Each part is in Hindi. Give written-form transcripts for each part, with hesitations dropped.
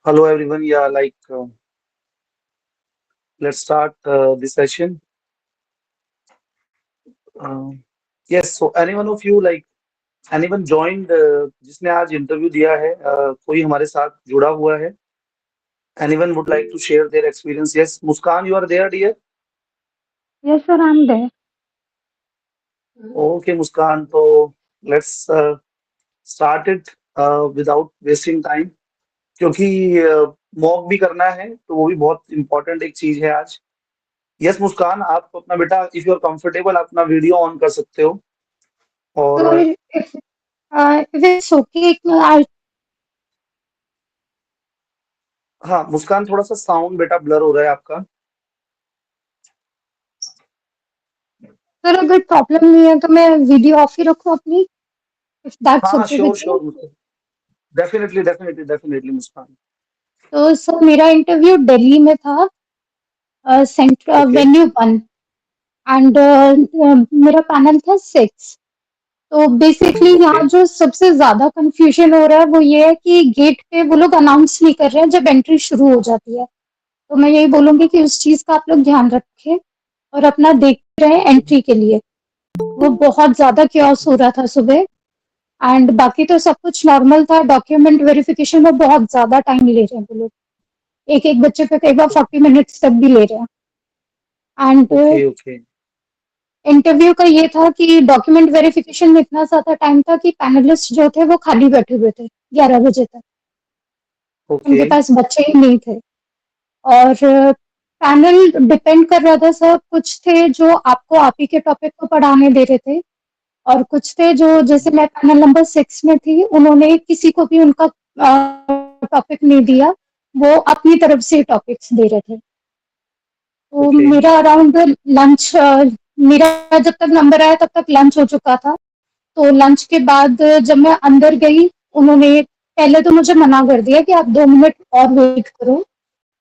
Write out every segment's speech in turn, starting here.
Hello everyone. Yeah, let's start this session. Uh, yes. So anyone of you anyone joined जिसने आज इंटरव्यू दिया है कोई हमारे साथ जुड़ा हुआ है? Anyone would like to share their experience? Yes, Muskan, you are there, dear. Yes, sir, I'm there. Okay, Muskan. So let's start it without wasting time. क्योंकि मॉक भी करना है तो वो भी बहुत इंपॉर्टेंट एक चीज है आज. यस मुस्कान, आप अपना बेटा इफ यू आर कंफर्टेबल आप अपना वीडियो ऑन कर सकते हो. और So, if it's okay, हाँ मुस्कान, थोड़ा सा साउंड बेटा ब्लर हो रहा है आपका. सर अगर प्रॉब्लम नहीं है तो मैं वीडियो ऑफ ही रखूं अपनी, if हाँ that's हाँ, okay sure with you. Sure Muskan. Definitely definitely definitely Muskan. तो सर मेरा इंटरव्यू दिल्ली में था, सेंट्रल ओके वेन्यू 1, एंड मेरा पैनल था 6. तो बेसिकली ओके यहाँ जो सबसे ज्यादा कंफ्यूजन हो रहा है वो ये है कि गेट पे वो लोग अनाउंस नहीं कर रहे हैं जब एंट्री शुरू हो जाती है. तो मैं यही बोलूंगी कि उस चीज का आप लोग ध्यान रखें और अपना देखते रहे एंट्री के लिए. वो बहुत ज्यादा क्योस हो रहा था सुबह. एंड बाकी तो सब कुछ नॉर्मल था. डॉक्यूमेंट वेरिफिकेशन में बहुत ज्यादा टाइम ले रहे हैं वो लोग. एक एक बच्चे पे कई बार 40 मिनट्स तक भी ले रहे हैं. एंड ओके ओके इंटरव्यू का ये था कि डॉक्यूमेंट वेरिफिकेशन में इतना ज्यादा टाइम था कि पैनलिस्ट जो थे वो खाली बैठे हुए थे 11 बजे तक. ओके उनके पास बच्चे ही नहीं थे. और पैनल डिपेंड कर रहा था सर. कुछ थे जो आपको आप ही के टॉपिक को पढ़ाने दे रहे थे, और कुछ थे जो, जैसे मैं पैनल नंबर 6 में थी, उन्होंने किसी को भी उनका टॉपिक नहीं दिया. वो अपनी तरफ से टॉपिक्स दे रहे थे. तो ओके मेरा अराउंड लंच, मेरा जब तक नंबर आया तब तक लंच हो चुका था. तो लंच के बाद जब मैं अंदर गई, उन्होंने पहले तो मुझे मना कर दिया कि आप 2 मिनट और वेट करो.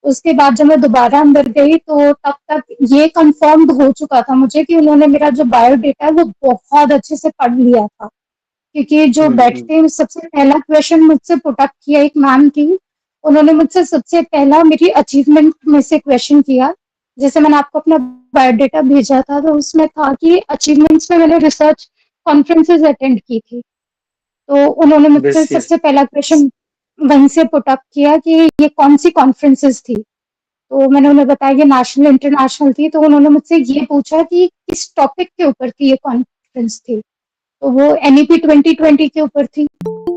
उसके बाद जब मैं दोबारा अंदर गई तो तब तक ये कंफर्म्ड हो चुका था मुझे कि उन्होंने मेरा जो बायोडेटा है वो बहुत अच्छे से पढ़ लिया था. क्योंकि जो हम्म. बैठते ही सबसे पहला क्वेश्चन मुझसे पुट अप किया एक मैम थी. उन्होंने मुझसे सबसे पहला मेरी अचीवमेंट में से क्वेश्चन किया. जैसे मैंने आपको अपना बायोडेटा भेजा था तो उसमें था कि अचीवमेंट्स में मैंने रिसर्च कॉन्फ्रेंसेज अटेंड की थी. तो उन्होंने मुझसे बेस यस. सबसे पहला क्वेश्चन वहीं से पुट अप किया कि ये कौन सी कॉन्फ्रेंसेज थी. तो मैंने उन्हें बताया कि नेशनल इंटरनेशनल थी. तो उन्होंने मुझसे ये पूछा कि किस टॉपिक के ऊपर थी ये कॉन्फ्रेंस थी. तो वो एनईपी 2020 के ऊपर थी,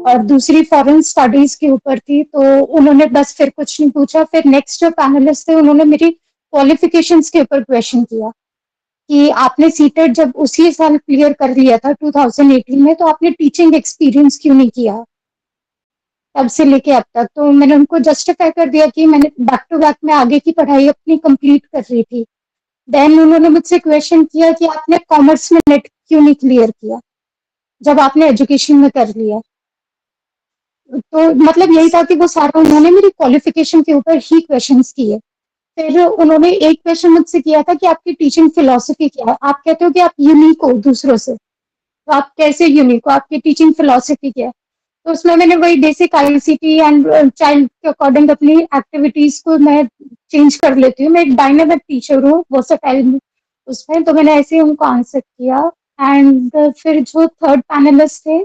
और दूसरी फॉरेन स्टडीज के ऊपर थी. तो उन्होंने बस फिर कुछ नहीं पूछा. फिर नेक्स्ट जो पैनलिस्ट थे उन्होंने मेरी क्वालिफिकेशंस के ऊपर क्वेश्चन किया कि आपने सीटेट जब उसी साल क्लियर कर लिया था 2018 में, तो आपने टीचिंग एक्सपीरियंस क्यों नहीं किया तब से लेके अब तक. तो मैंने उनको जस्टिफाई कर दिया कि मैंने बैक टू बैक में आगे की पढ़ाई अपनी कंप्लीट कर रही थी. देन उन्होंने मुझसे क्वेश्चन किया कि आपने कॉमर्स में नेट क्यों नहीं क्लियर किया जब आपने एजुकेशन में कर लिया. तो मतलब यही था कि वो सारा उन्होंने मेरी क्वालिफिकेशन के ऊपर ही क्वेश्चंस किए. फिर उन्होंने एक क्वेश्चन मुझसे किया था कि आपकी टीचिंग फिलोसफी क्या है. आप कहते हो कि आप यूनिक हो दूसरों से, तो आप कैसे यूनिक हो, आपकी टीचिंग फिलोसफी क्या है. तो उसमें मैंने वही बेसिक आईसीटी एंड चाइल्ड के अकॉर्डिंग अपनी एक्टिविटीज को मैं चेंज कर लेती हूँ. मैं एक डायनामिक टीचर हूँ वर्सेटाइल उसमें. तो मैंने ऐसे ही उनको आंसर किया. एंड फिर जो थर्ड पैनलिस्ट थे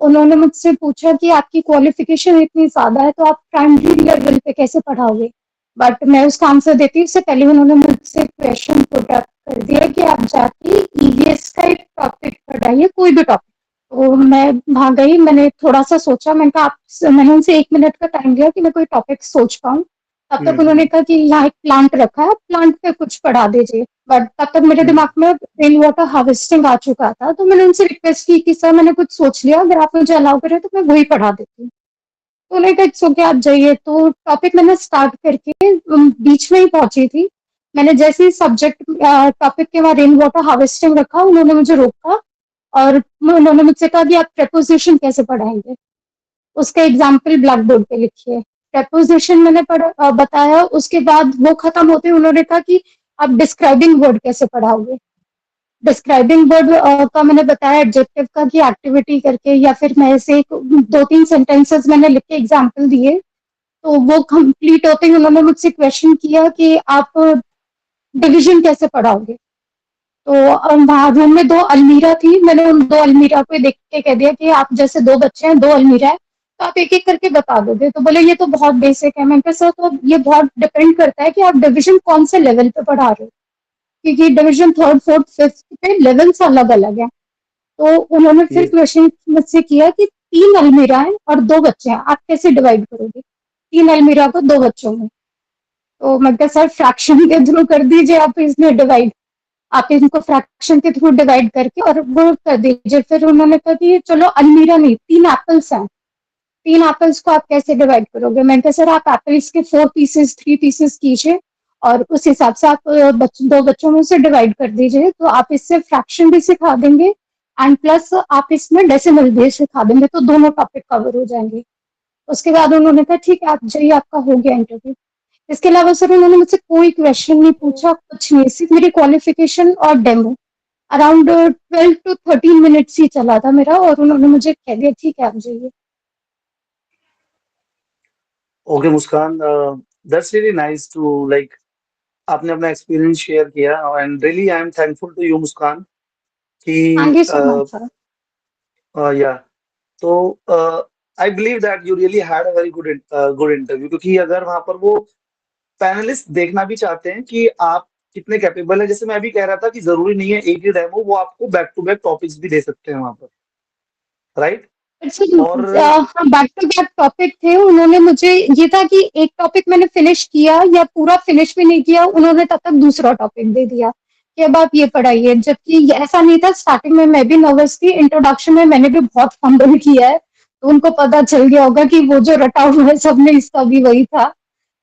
उन्होंने मुझसे पूछा कि आपकी क्वालिफिकेशन इतनी ज्यादा है तो आप प्राइमरी लेवल पे कैसे पढ़ाओगे. बट मैं उसका आंसर देती उससे पहले उन्होंने मुझसे क्वेश्चन पुट अप कर दिया कि आप जाके ईवीएस का एक टॉपिक पढ़ाइए, कोई भी टॉपिक. तो मैं वहां गई. मैंने थोड़ा सा सोचा. मैंने कहा आप, मैंने उनसे 1 मिनट का टाइम दिया कि मैं कोई टॉपिक सोच पाऊँ. तब तक उन्होंने हम्म. कहा कि यहाँ एक प्लांट रखा है, प्लांट पे कुछ पढ़ा दीजिए. बट तब तक मेरे हम्म. दिमाग में रेन वाटर हार्वेस्टिंग आ चुका था. तो मैंने उनसे रिक्वेस्ट की कि सर मैंने कुछ सोच लिया, अगर आप मुझे अलाउ करें तो मैं वही पढ़ा देती हूँ. तो उन्होंने कहा सो क्या आप जाइए. तो टॉपिक मैंने स्टार्ट करके बीच में ही पहुंची थी. मैंने जैसे ही सब्जेक्ट टॉपिक के वहाँ रेन वाटर हार्वेस्टिंग रखा, उन्होंने मुझे रोका और उन्होंने मुझसे कहा कि आप प्रपोजिशन कैसे पढ़ाएंगे, उसका एग्जाम्पल ब्लैक बोर्ड पे लिखिए. प्रपोजिशन मैंने बताया. उसके बाद वो खत्म होते उन्होंने कहा कि आप डिस्क्राइबिंग वर्ड कैसे पढ़ाओगे. डिस्क्राइबिंग वर्ड का मैंने बताया एडजेक्टिव का कि एक्टिविटी करके, या फिर मैं ऐसे 2-3 सेंटेंसेस मैंने लिख के एग्जाम्पल दिए. तो वो कंप्लीट होते ही उन्होंने मुझसे क्वेश्चन किया कि आप डिवीजन कैसे पढ़ाओगे। तो वहाँ रूम में 2 अलमीरा थी, मैंने उन 2 अलमीरा को देख के कह दिया कि आप जैसे 2 बच्चे हैं, 2 अलमीरा है, तो आप एक-एक करके बता दोगे। तो बोले ये तो बहुत बेसिक है। मैंने कहा सर तो ये बहुत डिपेंड करता है कि आप डिवीजन कौन से लेवल पे पढ़ा रहे हो, क्योंकि डिवीजन 3rd, 4th, 5th पे लेवल्स अलग-अलग हैं। तो उन्होंने फिर ये क्वेश्चन मुझसे किया कि 3 अलमीरा है और 2 बच्चे हैं, आप कैसे डिवाइड करोगे? 3 अलमीरा को 2 बच्चों में। तो मैंने कहा सर फ्रैक्शन के थ्रू कर दीजिए आप इसमें डिवाइड। आप इनको फ्रैक्शन के थ्रू डिवाइड करके और वो कर दीजिए। फिर उन्होंने कहा कि चलो अलमीरा नहीं, 3 एप्पल्स हैं, 3 एप्पल्स को आप कैसे डिवाइड करोगे? मैंने कहा सर आप एप्पल्स के 4 पीसेस 3 पीसेस कीजिए और उस हिसाब से आप 2 बच्चों में से डिवाइड कर दीजिए। तो आप इससे फ्रैक्शन भी सिखा देंगे एंड प्लस आप इसमें डेसिमल भी सिखा देंगे, तो दोनों टॉपिक कवर हो जाएंगे। उसके बाद उन्होंने कहा ठीक है आप जाइए, आपका हो गया इंटरव्यू। इसके अलावा सर उन्होंने मुझसे कोई क्वेश्चन नहीं पूछा, कुछ नहीं, सिर्फ मेरी क्वालिफिकेशन और डेमो। अराउंड 12 टू 13 मिनट्स ही चला था मेरा और उन्होंने मुझे कह दिया ठीक है आप जाइए। Okay Muskan, that's really nice to like आपने अपना एक्सपीरियंस शेयर किया and really I am thankful to you Muskan कि thank you so much sir. या तो I believe that you really had a very good interview, क्योंकि अगर वहां पर वो पैनलिस्ट देखना भी चाहते हैं कि आप कितने कैपेबल है, जैसे मैं भी कह रहा था कि जरूरी नहीं है एक ही डेमो, वो आपको बैक टू बैक टॉपिक्स भी दे सकते हैं वहां पर, राइट? और हाँ बैक टू बैक टॉपिक थे। उन्होंने मुझे ये था कि एक टॉपिक मैंने फिनिश किया या पूरा फिनिश भी नहीं किया, उन्होंने तब तक दूसरा टॉपिक दे दिया कि अब आप ये पढ़ाइए। जबकि ऐसा नहीं था, स्टार्टिंग में मैं भी नर्वस थी, इंट्रोडक्शन में मैंने भी बहुत फंबल किया है, तो उनको पता चल गया होगा कि वो जो रटा हुआ है सबने इसका भी वही था।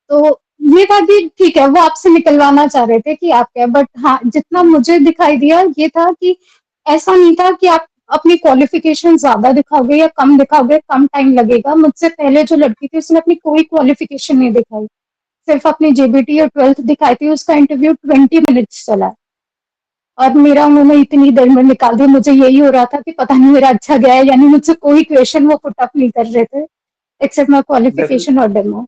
तो ये था कि ठीक है वो आपसे निकलवाना चाह रहे थे कि आप क्या, बट हाँ जितना मुझे दिखाई दिया ये था कि ऐसा नहीं था कि आप अपनी क्वालिफिकेशन ज्यादा दिखाओगे या कम दिखाओगे, कम टाइम लगेगा। मुझसे पहले जो लड़की थी उसने अपनी कोई क्वालिफिकेशन नहीं दिखाई, सिर्फ अपनी जेबीटी और 12th दिखाई थी। उसका इंटरव्यू 20 मिनट्स चला और मेरा उन्होंने इतनी देर में निकाल दिया। मुझे यही हो रहा था कि पता नहीं मेरा अच्छा गया है, यानी मुझसे कोई क्वेश्चन वो पुट अप नहीं कर रहे थे एक्सेप्ट माई डेफिनेट क्वालिफिकेशन और डेमो।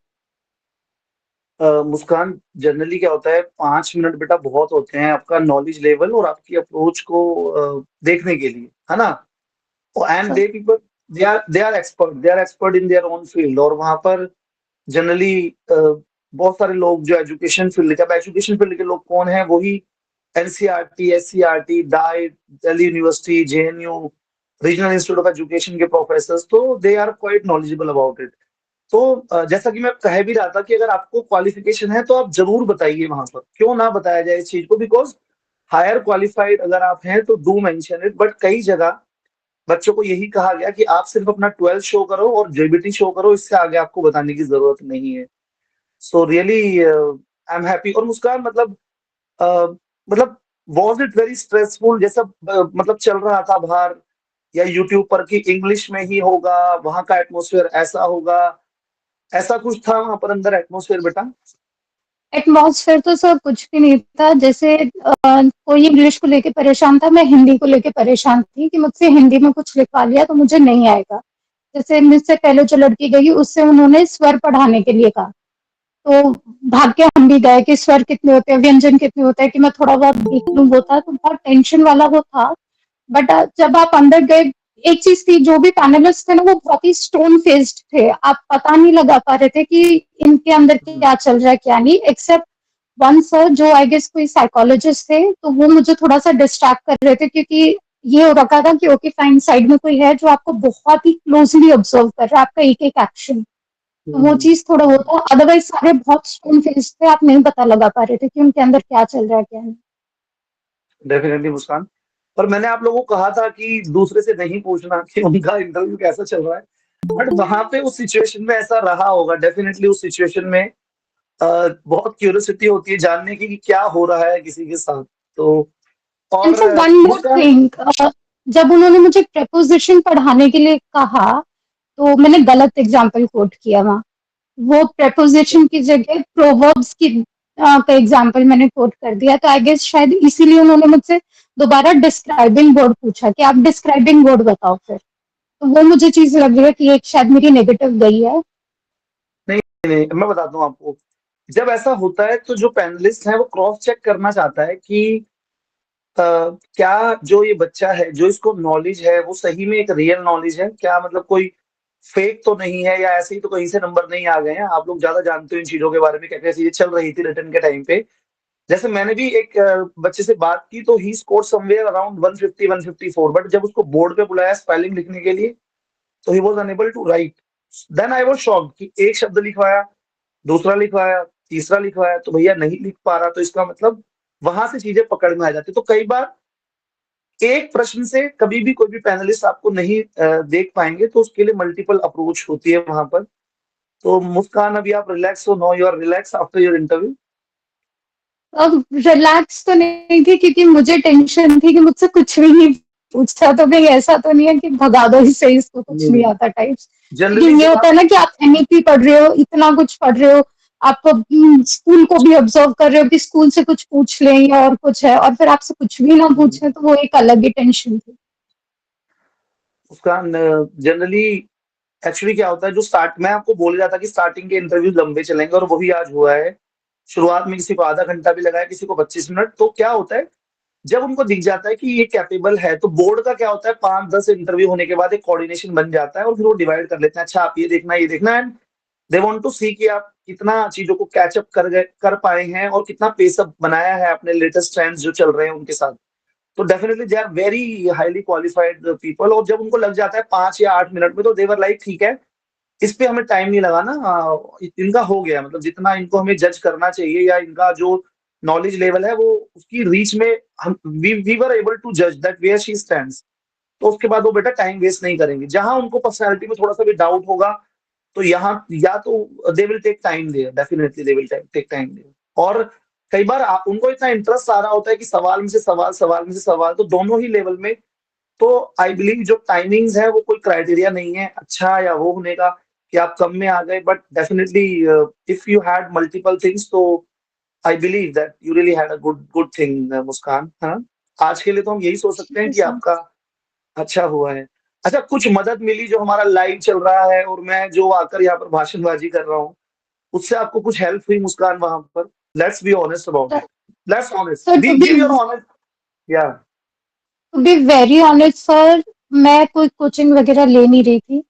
मुस्कान, जनरली क्या होता है, 5 मिनट बेटा बहुत होते हैं आपका नॉलेज लेवल और आपकी अप्रोच को देखने के लिए, है ना? And sir they people, they are expert in their own field, और वहां पर जनरली बहुत सारे लोग जो एजुकेशन फील्ड के, अब एजुकेशन फील्ड के लोग कौन है, वही NCERT, SCERT, DIET, Delhi university, JNU, regional institute of education के प्रोफेसर, तो they are quite knowledgeable about it. तो जैसा कि मैं कह भी रहा था कि अगर आपको क्वालिफिकेशन है तो आप जरूर बताइए वहां पर, क्यों ना बताया जाए इस चीज को, बिकॉज हायर क्वालिफाइड अगर आप हैं तो डू मेंशन इट। बट कई जगह बच्चों को यही कहा गया कि आप सिर्फ अपना 12 शो करो और जेबीटी शो करो, इससे आगे आपको बताने की जरूरत नहीं है। So really I am happy. और मुस्कान, मतलब वॉज इट वेरी स्ट्रेसफुल जैसा मतलब चल रहा था बाहर, या यूट्यूब पर कि इंग्लिश में ही होगा, वहां का एटमोसफेयर ऐसा होगा, ऐसा कुछ था वहां पर अंदर एटमोसफेयर बेटा? एटमॉस्फेयर तो सर कुछ भी नहीं था। जैसे कोई इंग्लिश को लेके परेशान था, मैं हिंदी को लेके परेशान थी कि मुझसे हिंदी में कुछ लिखवा लिया तो मुझे नहीं आएगा। जैसे मुझसे पहले जो लड़की गई उससे उन्होंने स्वर पढ़ाने के लिए कहा, तो भाग के हम भी गए कि स्वर कितने होते हैं, व्यंजन कितने होते हैं, कि मैं थोड़ा बहुत देख लूं। वो था तो बहुत टेंशन वाला वो था। बट जब आप अंदर गए, एक चीज थी, जो भी पैनलिस्ट थे ना वो बहुत ही स्टोन फेस्ड थे, आप पता नहीं लगा पा रहे थे कि इनके अंदर क्या चल रहा है क्या नहीं। एक्सेप्ट वन सर जो आई गेस कोई साइकोलॉजिस्ट थे, तो वो मुझे थोड़ा सा डिस्ट्रैक्ट कर रहे थे, क्योंकि ये हो रखा था कि ओके फाइन साइड में कोई है जो आपको बहुत ही क्लोजली ऑब्जर्व कर रहा है, आपका एक एक एक्शन। तो वो चीज थोड़ा होता, अदरवाइज सारे बहुत स्टोन फेस्ड थे, आप नहीं पता लगा पा रहे थे कि उनके अंदर क्या चल रहा है क्या नहीं। डेफिनेटली मुस्कान, पर मैंने आप लोगों को कहा था कि दूसरे से नहीं पूछना कि उनका इंटरव्यू कैसा चल रहा है, बट वहां पे उस सिचुएशन में ऐसा रहा होगा डेफिनेटली। उस सिचुएशन में बहुत क्यूरियोसिटी होती है जानने की कि क्या हो रहा है किसी के साथ। तो एंड और सर वन मोर मुस्कान, थिंग, जब उन्होंने मुझे प्रेपोजिशन पढ़ाने के लिए कहा तो मैंने गलत एग्जाम्पल कोट किया वहाँ। वो प्रेपोजिशन की जगह प्रोवर्ब्स की का एग्जाम्पल मैंने कोट कर दिया। तो आई गेस शायद इसीलिए उन्होंने मुझसे दोबारा डिस्क्राइबिंग वर्ड पूछा कि आप डिस्क्राइबिंग वर्ड बताओ फिर। तो वो मुझे चीज लग रही है कि एक शायद मेरी नेगेटिव गई है। नहीं नहीं, मैं बताता हूँ आपको। जब ऐसा होता है तो जो पैनलिस्ट है वो क्रॉस चेक करना चाहता है कि क्या जो ये बच्चा है, जो इसको नॉलेज है वो सही में एक रियल नॉलेज है, क्या मतलब कोई फेक तो नहीं है, या ऐसे ही तो कहीं से नंबर नहीं आ गए हैं। आप लोग ज्यादा जानते हो इन चीजों के बारे में, क्या क्या चीजें चल रही थी रिटर्न के टाइम पे। जैसे मैंने भी एक बच्चे से बात की तो ही स्कोर समवेयर अराउंड 150 154, बट जब उसको बोर्ड पे बुलाया स्पेलिंग लिखने के लिए तो he was unable to write. Then I was shocked कि एक शब्द लिखवाया, दूसरा लिखवाया, तीसरा लिखवाया, तो भैया नहीं लिख पा रहा, तो इसका मतलब वहां से चीजें पकड़ में आ जाती। तो कई बार एक प्रश्न से कभी भी कोई भी पैनलिस्ट आपको नहीं देख पाएंगे, तो उसके लिए मल्टीपल अप्रोच होती है वहां पर। तो मुस्कान, अभी आप रिलैक्स हो, no you are relax after your interview? अब रिलैक्स तो नहीं थी क्योंकि मुझे टेंशन थी कि मुझसे कुछ भी नहीं पूछा, तो भाई ऐसा तो नहीं है कि भगा दो इससे, इसको कुछ नहीं नहीं नहीं, आता टाइप्स। जनरली लेकिन ये जब होता आप है ना कि आप एनईपी पढ़ रहे हो, इतना कुछ पढ़ रहे हो, आप स्कूल को भी ऑब्जर्व कर रहे हो कि स्कूल से कुछ पूछ लें या और कुछ है, और फिर आपसे कुछ भी ना पूछे, तो वो एक अलग ही टेंशन थी। उसका जनरली एक्चुअली क्या होता है, जो स्टार्ट मैं आपको बोल रहा था कि स्टार्टिंग के इंटरव्यू लंबे चलेंगे, और वही आज हुआ है। शुरुआत में किसी को आधा घंटा भी लगाया, किसी को 25 मिनट। तो क्या होता है, जब उनको दिख जाता है कि ये कैपेबल है, तो बोर्ड का क्या होता है, 5-10 इंटरव्यू होने के बाद एक कोऑर्डिनेशन बन जाता है और फिर वो डिवाइड कर लेते हैं, अच्छा आप ये देखना, एंड दे वांट टू सी कि आप कितना चीजों को कैचअप कर पाए हैं और कितना पेसअप बनाया है अपने लेटेस्ट ट्रेंड्स जो चल रहे हैं उनके साथ। तो definitely they are very highly qualified people, और जब उनको लग जाता है 5 या 8 मिनट में, तो देवर लाइक ठीक है, इस पे हमें टाइम नहीं लगाना, इनका हो गया, मतलब जितना इनको हमें जज करना चाहिए या इनका जो नॉलेज लेवल है वो उसकी रीच में, हम वी वर एबल टू जज दैट वेयर शी स्टैंड्स। तो उसके बाद वो बेटा टाइम वेस्ट नहीं करेंगे। जहां उनको पर्सनैलिटी में थोड़ा सा भी डाउट होगा, तो यहाँ या तो they will take time there, definitely they will take time there. और कई बार उनको इतना इंटरेस्ट आ रहा होता है कि सवाल में से सवाल, सवाल में से सवाल, तो दोनों ही लेवल में। तो आई बिलीव जो टाइमिंग्स है वो कोई क्राइटेरिया नहीं है अच्छा या वो होने का कि आप कम में आ गए, but definitely if you had multiple things, तो I believe that you really had a good good thing, Muskan, है ना? आज के लिए तो हम यही सोच सकते हैं कि सर, आपका अच्छा हुआ है। अच्छा, कुछ मदद मिली जो हमारा लाइव चल रहा है और मैं जो आकर यहाँ पर भाषणबाजी कर रहा हूँ, उससे आपको कुछ हेल्प हुई मुस्कान वहां पर? Let's be honest about it. Let's honest, sir, be give your honest. Yeah to be very honest sir, मैं कोई कोचिंग वगैरह ले नहीं रही थी।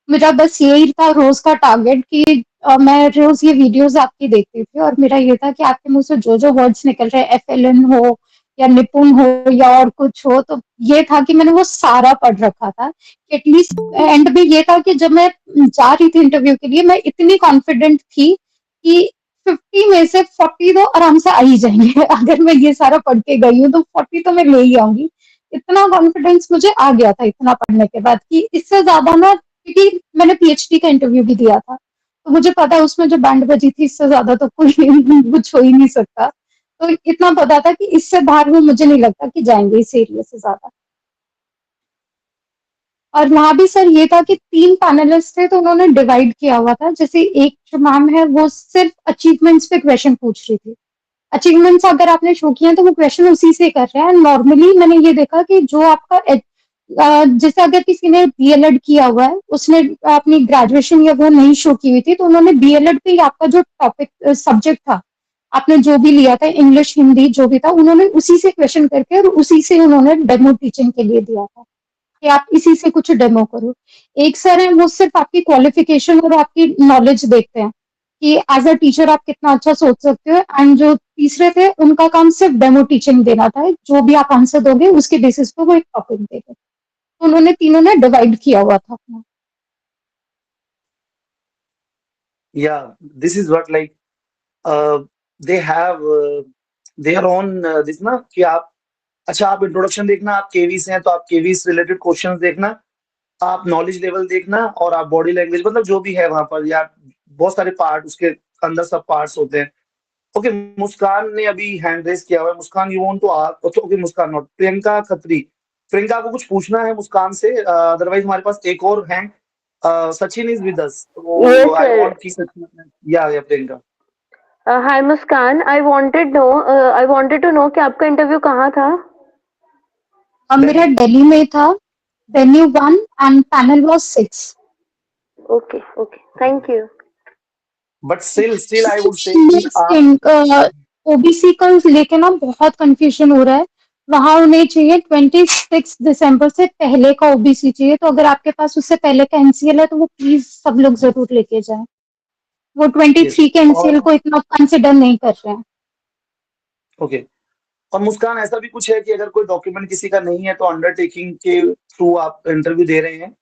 मेरा बस यही था रोज का टारगेट कि मैं रोज ये वीडियोस आपकी देखती थी, और मेरा ये था कि आपके मुंह से जो जो वर्ड्स निकल रहे हैं, एफएलएन हो या निपुण हो या और कुछ हो, तो ये था कि मैंने वो सारा पढ़ रखा था। एटलीस्ट एंड में ये था कि जब मैं जा रही थी इंटरव्यू के लिए, मैं इतनी कॉन्फिडेंट थी कि 50 में से 40 तो आराम से आ ही जाएंगे। अगर मैं ये सारा पढ़ के गई हूँ तो 40 तो मैं ले ही आऊंगी। इतना कॉन्फिडेंस मुझे आ गया था इतना पढ़ने के बाद कि इससे ज्यादा ना, क्योंकि मैंने पीएचडी का इंटरव्यू भी दिया था, तो मुझे पता है उसमें जो बैंड बजी थी, इससे ज्यादा तो कोई कुछ हो ही नहीं सकता। तो इतना पता था कि इससे बाहर वो मुझे नहीं लगता कि जाएंगे इस एरिया से ज्यादा। और वहां भी सर ये था कि 3 पैनलिस्ट थे, तो उन्होंने डिवाइड किया हुआ था। जैसे एक जो मैम है वो सिर्फ अचीवमेंट्स पे क्वेश्चन पूछ रही थी। अचीवमेंट्स अगर आपने शो किए हैं तो वो क्वेश्चन उसी से कर रहे हैं। नॉर्मली मैंने ये देखा कि जो आपका जैसे अगर किसी ने बीएलएड किया हुआ है, उसने अपनी ग्रेजुएशन या वो नहीं शो की हुई थी, तो उन्होंने बीएलएड पे ही आपका जो टॉपिक सब्जेक्ट था, आपने जो भी लिया था, इंग्लिश हिंदी जो भी था, उन्होंने उसी से क्वेश्चन करके और उसी से उन्होंने डेमो टीचिंग के लिए दिया था कि आप इसी से कुछ डेमो करो। एक सर है वो सिर्फ आपकी क्वालिफिकेशन और आपकी नॉलेज देखते हैं कि एज अ टीचर आप कितना अच्छा सोच सकते हो, एंड जो तीसरे थे उनका काम सिर्फ डेमो टीचिंग देना था, जो भी आप आंसर दोगे उसके बेसिस पे वो एक टॉपिक देंगे। तो उन्होंने तीनों ने डिवाइड किया हुआ था अपना। या this is what like they have their own this ना, कि आप, अच्छा आप इंट्रोडक्शन देखना, आप केवी से हैं तो आप केवी से रिलेटेड क्वेश्चंस देखना, आप नॉलेज लेवल देखना, और आप बॉडी लैंग्वेज, मतलब जो भी है वहां पर, या बहुत सारे पार्ट उसके अंदर सब पार्ट्स होते हैं। ओके, मुस्कान ने अभी हैंड रेस किया हुआ है। Muskan, you want to ask? Okay, Muskan not, Priyanka Khatri. Priyanka को कुछ पूछना है मुस्कान से, अदरवाइज हमारे पास एक और हैं। सचिन इज विद अस, तो Yes, आई sir. वांट की सचिन, या Priyanka. Hi Muskan, I wanted to know कि आपका इंटरव्यू कहाँ था? और मेरा दिल्ली। दिल्ली में था, venue 1 and panel was 6। Okay, okay. Thank you. But still I would say कि आप नेक्स्ट ओबीसी का लेके ना बहुत कंफ्यूजन हो रहा है। वहां उन्हें चाहिए 26 दिसंबर से पहले का ओबीसी चाहिए, तो अगर आपके पास उससे पहले का एनसीएल है तो वो प्लीज सब लोग जरूर लेके जाएं। वो यस 23 के एनसीएल और को इतना कंसिडर नहीं कर रहे हैं। ओके। और मुस्कान ऐसा भी कुछ है कि अगर कोई डॉक्यूमेंट किसी का नहीं है तो अंडरटेकिंग के थ्रू आप इंटरव्यू दे रहे हैं?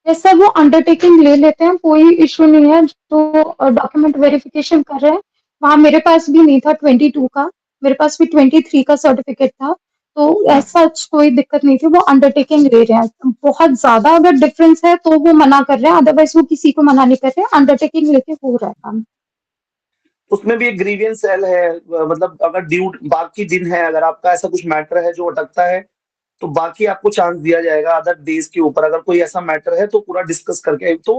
जैसा वो अंडरटेकिंग ले लेते हैं, कोई इशू नहीं है। जो डॉक्यूमेंट वेरिफिकेशन कर रहे हैं, वहाँ मेरे पास भी नहीं था 22 का, मेरे पास भी 23 का सर्टिफिकेट था। तो ऐसा कोई दिक्कत नहीं थी, वो अंडरटेकिंग ले रहे हैं। बहुत ज्यादा अगर डिफरेंस है तो वो मना कर रहे हैं, अदरवाइज वो किसी को मना नहीं कर रहे हैं, अंडरटेकिंग लेके हो रहा है काम। उसमें भी एक ग्रीवियंस सेल है, मतलब अगर ड्यू बाकी दिन है, अगर आपका ऐसा कुछ मैटर है जो अटकता है तो बाकी आपको चांस दिया जाएगा अदर डेज के ऊपर। अगर कोई ऐसा मैटर है तो पूरा डिस्कस करके तो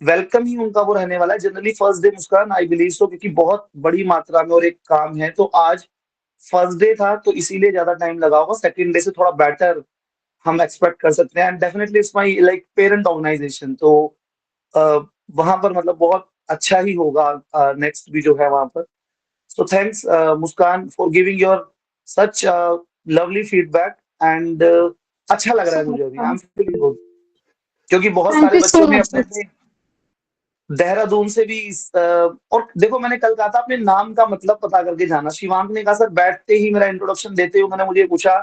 वेलकम ही उनका वो रहने वाला है generally first day Muskan, I believe so, क्योंकि बहुत बड़ी मात्रा में और एक काम है। तो आज फर्स्ट डे था तो इसीलिए ज्यादा टाइम लगा होगा, सेकंड डे से थोड़ा बेटर हम एक्सपेक्ट कर सकते हैं। And definitely it's my like parent organization, तो वहां पर मतलब बहुत अच्छा ही होगा नेक्स्ट भी जो है वहां पर। So thanks Muskan for giving your such lovely feedback and अच्छा लग रहा है मुझे अभी, आई एम फीलिंग गुड, क्योंकि बहुत थैंक सारे यू सो बच्चों ने मच अपने अपने देहरादून से भी और देखो मैंने कल कहा था अपने नाम का मतलब पता करके जाना। शिवांक ने कहा सर बैठते ही मेरा इंट्रोडक्शन देते हुए मैंने मुझे पूछा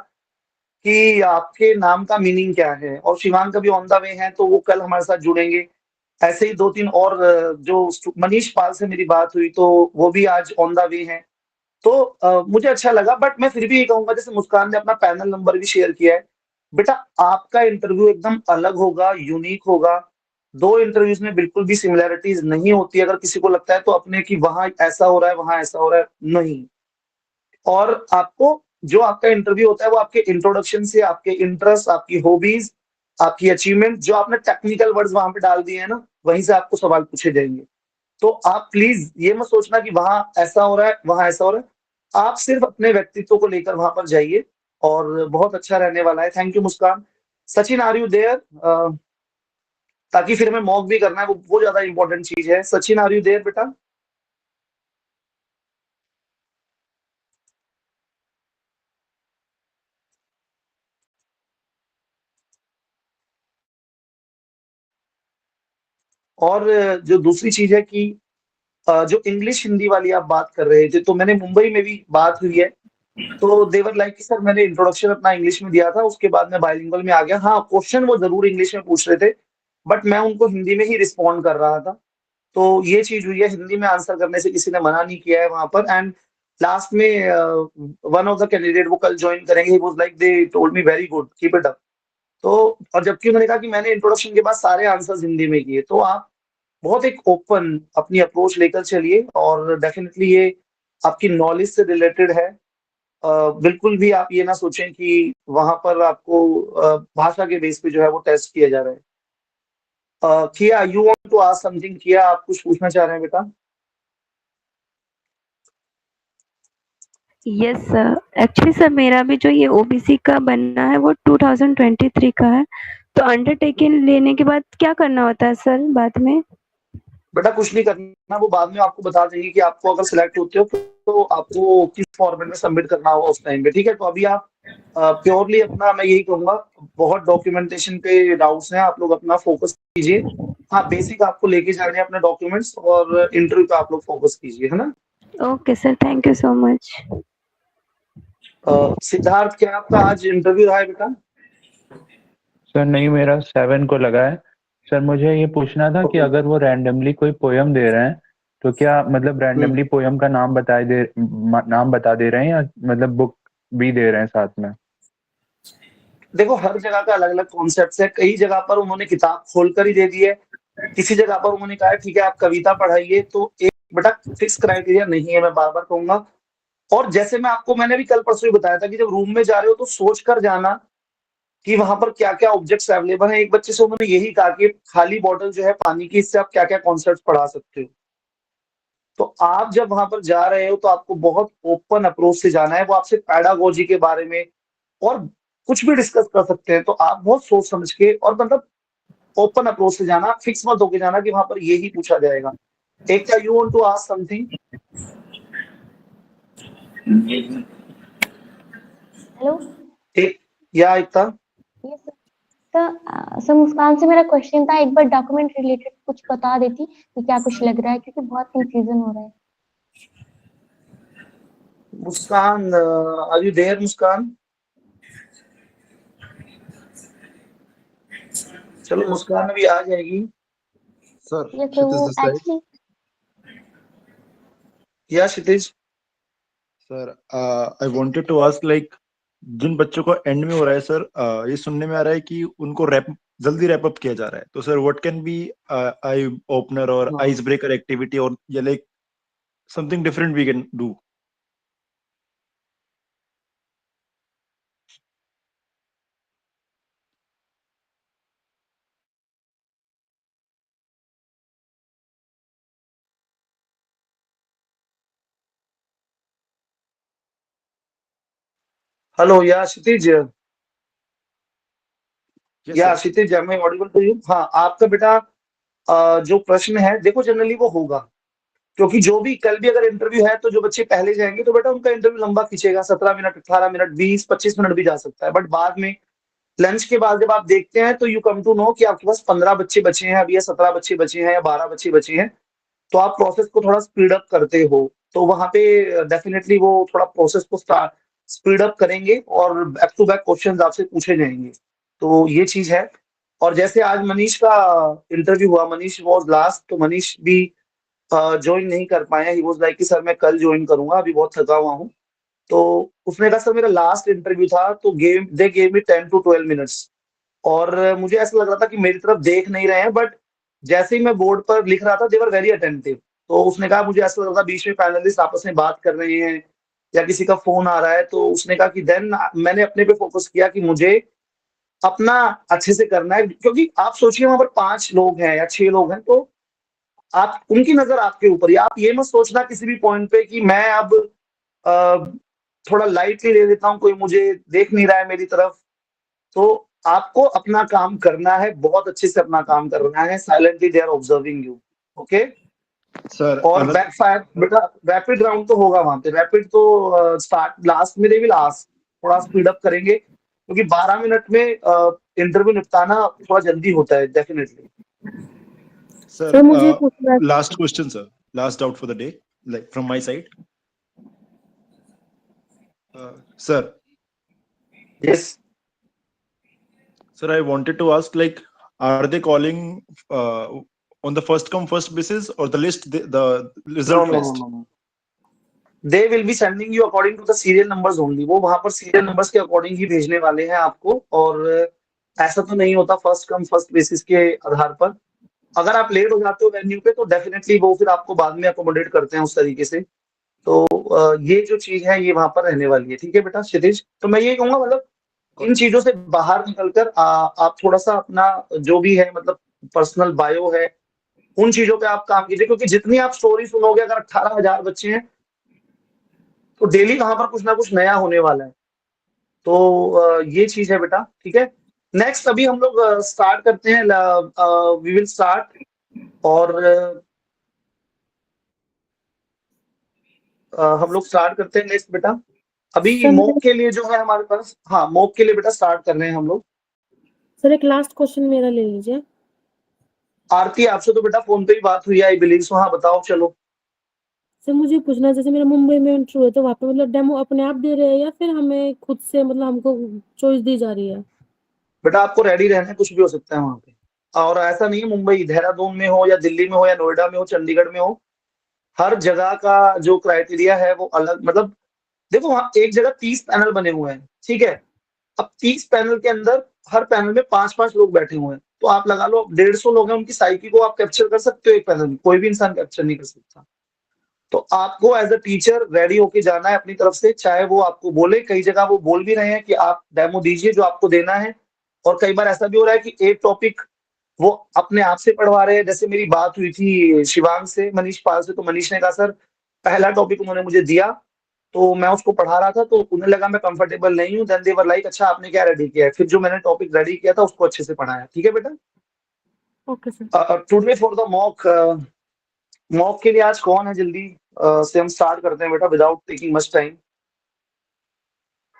कि आपके नाम का मीनिंग क्या है, और शिवांक अभी ऑन द वे हैं तो वो कल हमारे साथ जुड़ेंगे। ऐसे ही दो तीन और जो मनीष पाल से मेरी बात हुई तो वो भी आज ऑन द वे हैं। तो मुझे अच्छा लगा, बट मैं फिर भी ये कहूंगा जैसे मुस्कान ने अपना पैनल नंबर भी शेयर किया है, बेटा आपका इंटरव्यू एकदम अलग होगा, यूनिक होगा। दो इंटरव्यूज में बिल्कुल भी सिमिलैरिटीज नहीं होती। अगर किसी को लगता है तो अपने कि वहां ऐसा हो रहा है वहां ऐसा हो रहा है, नहीं। और आपको जो आपका इंटरव्यू होता है वो आपके इंट्रोडक्शन से, आपके इंटरेस्ट, आपकी हॉबीज, आपकी अचीवमेंट, जो आपने टेक्निकल वर्ड्स वहां पे डाल दिए हैं ना, वहीं से आपको सवाल पूछे जाएंगे। तो आप प्लीज ये मत सोचना कि वहां ऐसा हो रहा है वहां ऐसा हो रहा है। आप सिर्फ अपने व्यक्तित्व को लेकर वहां पर जाइए और बहुत अच्छा रहने वाला है। Thank you Muskan. Sachin are you there? ताकि फिर हमें मॉक भी करना है, वो ज्यादा इंपॉर्टेंट चीज है। सचिन आर यू देयर बेटा? और जो दूसरी चीज है कि जो इंग्लिश हिंदी वाली आप बात कर रहे थे, तो मैंने मुंबई में भी बात हुई है तो देवर लाइक कि सर मैंने इंट्रोडक्शन अपना इंग्लिश में दिया था, उसके बाद मैं बाइलिंगुअल में आ गया। हाँ क्वेश्चन वो जरूर इंग्लिश में पूछ रहे थे बट मैं उनको हिंदी में ही रिस्पॉन्ड कर रहा था। तो ये चीज हुई है, हिंदी में आंसर करने से किसी ने मना नहीं किया है वहां पर। एंड लास्ट में वन ऑफ द कैंडिडेट वो कल ज्वाइन करेंगे, he was like they told me very good keep it up. तो और जबकि उन्होंने कहा कि मैंने इंट्रोडक्शन के बाद सारे आंसर्स हिंदी में किए। तो आप बहुत एक ओपन अपनी अप्रोच लेकर चलिए और डेफिनेटली ये आपकी नॉलेज से रिलेटेड है। बिल्कुल भी आप ये ना सोचें कि वहां पर आपको भाषा के बेस पे जो है वो टेस्ट किया जा रहा है। किया you want to ask something? किया आप कुछ पूछना चाह रहे हैं बेटा? यस सर, एक्चुअली सर मेरा भी जो ये ओबीसी का बनना है वो 2023 का है। तो अंडरटेकिंग लेने के बाद क्या करना होता है सर बाद में? बेटा कुछ नहीं करना, वो बाद में आपको बता देंगे कि आपको अगर सिलेक्ट होते हो तो आपको किस फॉर्मेट में सबमिट करना होगा उस टाइम पे। ठीक है, तो अभी आप प्योरली अपना, मैं यही कहूंगा, बहुत डॉक्यूमेंटेशन पे डाउट्स हैं, आप लोग अपना फोकस कीजिए। हाँ बेसिक आपको लेके जाने हैं अपने डॉक्यूमेंट्स, और इंटरव्यू पे आप लोग फोकस कीजिए, है ना? Okay sir, thank you so much. Siddharth क्या आपका आज इंटरव्यू रहा है बेटा? सर नहीं, मेरा 7 को लगा है। सर मुझे ये पूछना था कि ओके। अगर वो रैंडमली कोई पोयम दे रहे हैं तो क्या मतलब रैंडमली पोयम का नाम बता दे रहे हैं या मतलब बुक भी दे रहे हैं साथ में? देखो हर जगह का अलग अलग कॉन्सेप्ट है। कई जगह पर उन्होंने किताब खोलकर ही दे दी है, किसी जगह पर उन्होंने कहा है ठीक है आप कविता पढ़ाइए। तो एक बेटा फिक्स क्राइटेरिया नहीं है, मैं बार बार कहूंगा। और जैसे मैंने भी कल परसों ही बताया था कि जब रूम में जा रहे हो तो सोच कर जाना कि वहां पर क्या क्या ऑब्जेक्ट्स अवेलेबल हैं। एक बच्चे से उन्होंने यही कहा कि खाली बॉटल जो है पानी की, इससे आप क्या क्या कॉन्सेप्ट पढ़ा सकते हो। तो आप जब वहां पर जा रहे हो तो आपको बहुत ओपन अप्रोच से जाना है। वो आपसे पैडागोजी के बारे में और कुछ भी डिस्कस कर सकते हैं, तो आप बहुत सोच समझ के और मतलब ओपन अप्रोच से जाना, फिक्स मत होके जाना कि वहां पर यही पूछा जाएगा। Ekta, you want to ask something? Hello. Yeah, Ekta. Sir Muskan से मेरा क्वेश्चन था, एक बार डॉक्यूमेंट रिलेटेड कुछ बता देती कि क्या कुछ लग रहा है, क्योंकि बहुत कंफ्यूजन हो रहा है। Muskan, are you there, Muskan? चलो मुस्कान अभी आ जाएगी। सर ये तो वो एक्चुअली या Kshitij. Sir I wanted to ask like जिन बच्चों को एंड में हो रहा है सर, ये सुनने में आ रहा है कि उनको जल्दी रैप अप किया जा रहा है, तो sir what can be eye opener और आइस ब्रेकर एक्टिविटी और या like something different we can do. Hello yeah Kshitij. Yes, yeah sir. Kshitij, am I audible to you? हाँ, आपका बेटा जो प्रश्न है, देखो जनरली वो होगा, क्योंकि जो भी कल भी अगर इंटरव्यू है तो जो बच्चे पहले जाएंगे तो बेटा उनका इंटरव्यू लंबा खींचेगा, 17 मिनट, 18 मिनट, 20-25 मिनट भी जा सकता है। बट बाद में लंच के बाद जब आप देखते हैं तो यू कम टू नो कि आपके पास 15 बच्चे बचे हैं अभी, या 17 बच्चे बचे हैं, या 12 बच्चे बचे हैं, तो आप प्रोसेस को थोड़ा स्पीड अप करते हो। तो वहां पे डेफिनेटली वो थोड़ा प्रोसेस को स्पीड अप करेंगे और बैक टू बैक क्वेश्चंस आपसे पूछे जाएंगे। तो ये चीज है। और जैसे आज मनीष का इंटरव्यू हुआ, मनीष वॉज लास्ट, तो मनीष भी ज्वाइन नहीं कर पाया। ही वाज लाइक कि सर मैं कल ज्वाइन करूंगा, अभी बहुत थका हुआ हूँ। तो उसने कहा सर मेरा लास्ट इंटरव्यू था, तो they gave me 10 to 12 minutes, और मुझे ऐसा लग रहा था कि मेरी तरफ देख नहीं रहे हैं, बट जैसे ही मैं बोर्ड पर लिख रहा था दे वर वेरी अटेंटिव। तो उसने कहा मुझे ऐसा लग रहा था बीच में पैनलिस्ट आपस में बात कर रहे हैं या किसी का फोन आ रहा है। तो उसने कहा कि देन मैंने अपने पे फोकस किया कि मुझे अपना अच्छे से करना है, क्योंकि आप सोचिए वहां पर 5 लोग हैं या 6 लोग हैं, तो आप उनकी नजर आपके ऊपर ही। आप ये मत सोचना किसी भी पॉइंट पे कि मैं अब अ, थोड़ा लाइटली ले लेता हूँ, कोई मुझे देख नहीं रहा है मेरी तरफ। तो आपको अपना काम करना है, बहुत अच्छे से अपना काम करना है, silently they are observing you. Okay sir और बैकफायर बेटा, रैपिड राउंड तो होगा वहां पे, रैपिड तो स्टार्ट लास्ट में, दे विल आस्क, थोड़ा स्पीड अप करेंगे, क्योंकि 12 मिनट में इंटरव्यू निपटाना थोड़ा जल्दी होता है डेफिनेटली। सर मुझे last question sir, last doubt for the day like from my side. Sir yes sir, I wanted to ask like are they calling on the first come first basis or the list the result list? no. They will be sending you according to the serial numbers only. वो वहां पर सीरियल नंबर्स के अकॉर्डिंग ही भेजने वाले हैं आपको, और ऐसा तो नहीं होता फर्स्ट कम फर्स्ट बेसिस के आधार पर। अगर आप लेट हो जाते हो वेन्यू पे तो डेफिनेटली वो फिर आपको बाद में अकोमोडेट करते हैं उस तरीके से। तो ये जो चीज है ये वहां पर रहने वाली है। ठीक है बेटा क्षितिज, तो मैं ये कहूंगा मतलब इन चीजों से बाहर निकलकर आप थोड़ा सा अपना जो भी है मतलब पर्सनल बायो है उन चीजों पे आप काम कीजिए, क्योंकि जितनी आप स्टोरी सुनोगे, अगर 18,000 बच्चे हैं तो डेली वहां पर कुछ ना कुछ नया होने वाला है। तो ये चीज है बेटा। ठीक है, नेक्स्ट अभी हम लोग स्टार्ट करते हैं, वी विल स्टार्ट। और हम लोग स्टार्ट करते हैं नेक्स्ट बेटा। अभी मॉक के लिए जो है हमारे पास, हाँ मॉक के लिए बेटा स्टार्ट कर रहे हैं हम लोग। सर एक लास्ट क्वेश्चन मेरा ले लीजिए। आरती आपसे तो बेटा फोन पे ही बात हुई आई बिलीव, हाँ बताओ चलो। सर मुझे पूछना, जैसे मेरा मुंबई में इंटरव्यू है तो वहाँ पे मतलब डेमो अपने आप दे रहे हैं या फिर हमें खुद से मतलब हमको चॉइस दी जा रही है? बेटा आपको रेडी रहना है, कुछ भी हो सकता है वहां पे। और ऐसा नहीं है मुंबई, देहरादून में हो या दिल्ली में हो या नोएडा में हो, चंडीगढ़ में हो, हर जगह का जो क्राइटेरिया है वो अलग। मतलब देखो वहां एक जगह 30 पैनल बने हुए हैं, ठीक है। अब 30 पैनल के अंदर हर पैनल में 5-5 लोग बैठे हुए हैं, तो आप लगा लो 150 लोग हैं, उनकी साइकी को आप कैप्चर कर सकते हो एक पैनल में? कोई भी इंसान कैप्चर नहीं कर सकता। तो आपको एज अ टीचर रेडी होके जाना है अपनी तरफ से, चाहे वो आपको बोले, कई जगह वो बोल भी रहे हैं कि आप डेमो दीजिए जो आपको देना है। और कई बार ऐसा भी हो रहा है कि एक टॉपिक वो अपने आप से पढ़वा रहे हैं। जैसे मेरी बात हुई थी शिवांग से, मनीष पाल से, तो मनीष ने कहा सर पहला टॉपिक उन्होंने मुझे दिया तो मैं उसको पढ़ा रहा था, तो उन्हें लगा मैं कंफर्टेबल नहीं हूँ, देन दे वर लाइक अच्छा आपने क्या रेडी किया है, फिर जो मैंने टॉपिक रेडी किया था उसको अच्छे से पढ़ाया। ठीक है बेटा। Okay sir. Today for the mock mock के लिए आज कौन है? जल्दी से हम स्टार्ट करते हैं बेटा, without taking much time.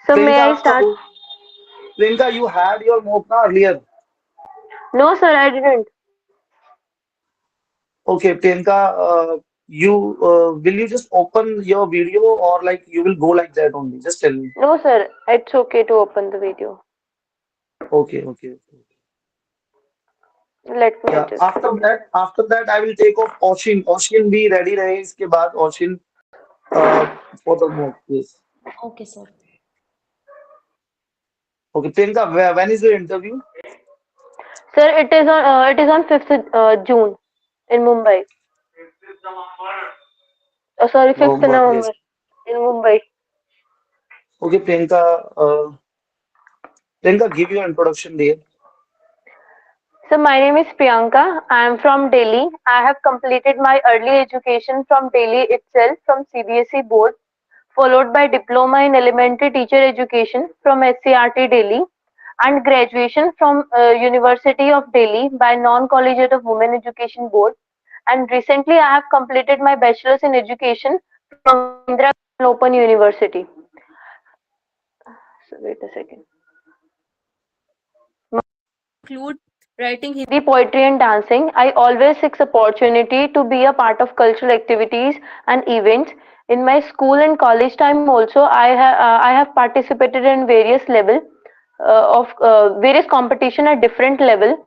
So may Priyanka I आपका start? Priyanka, you had your mock ना earlier? No, sir, I didn't. Okay, Priyanka, you will you just open your video, or like you will go like that only? Just tell me. No, sir, it's okay to open the video. Okay. Let me Yeah. adjust. After that, I will take off Oshin. Oshin भी ready रहे इसके बाद Oshin for the mock, please. Okay, sir. Okay, Priyanka, when is your interview? Sir, it is on 5th June in Mumbai. Sorry, 5th November, November yes. in Mumbai. Okay, Priyanka, give your introduction, dear. So my name is Priyanka. I am from Delhi. I have completed my early education from Delhi itself from CBSE board, followed by diploma in elementary teacher education from SCRT Delhi and graduation from University of Delhi by Non-Collegiate of Women Education Board. And recently I have completed my bachelor's in education from Indira Open University. So wait a second. Include writing Hindi poetry and dancing. I always seek opportunity to be a part of cultural activities and events. In my school and college time also, I have participated in various level of various competition at different level.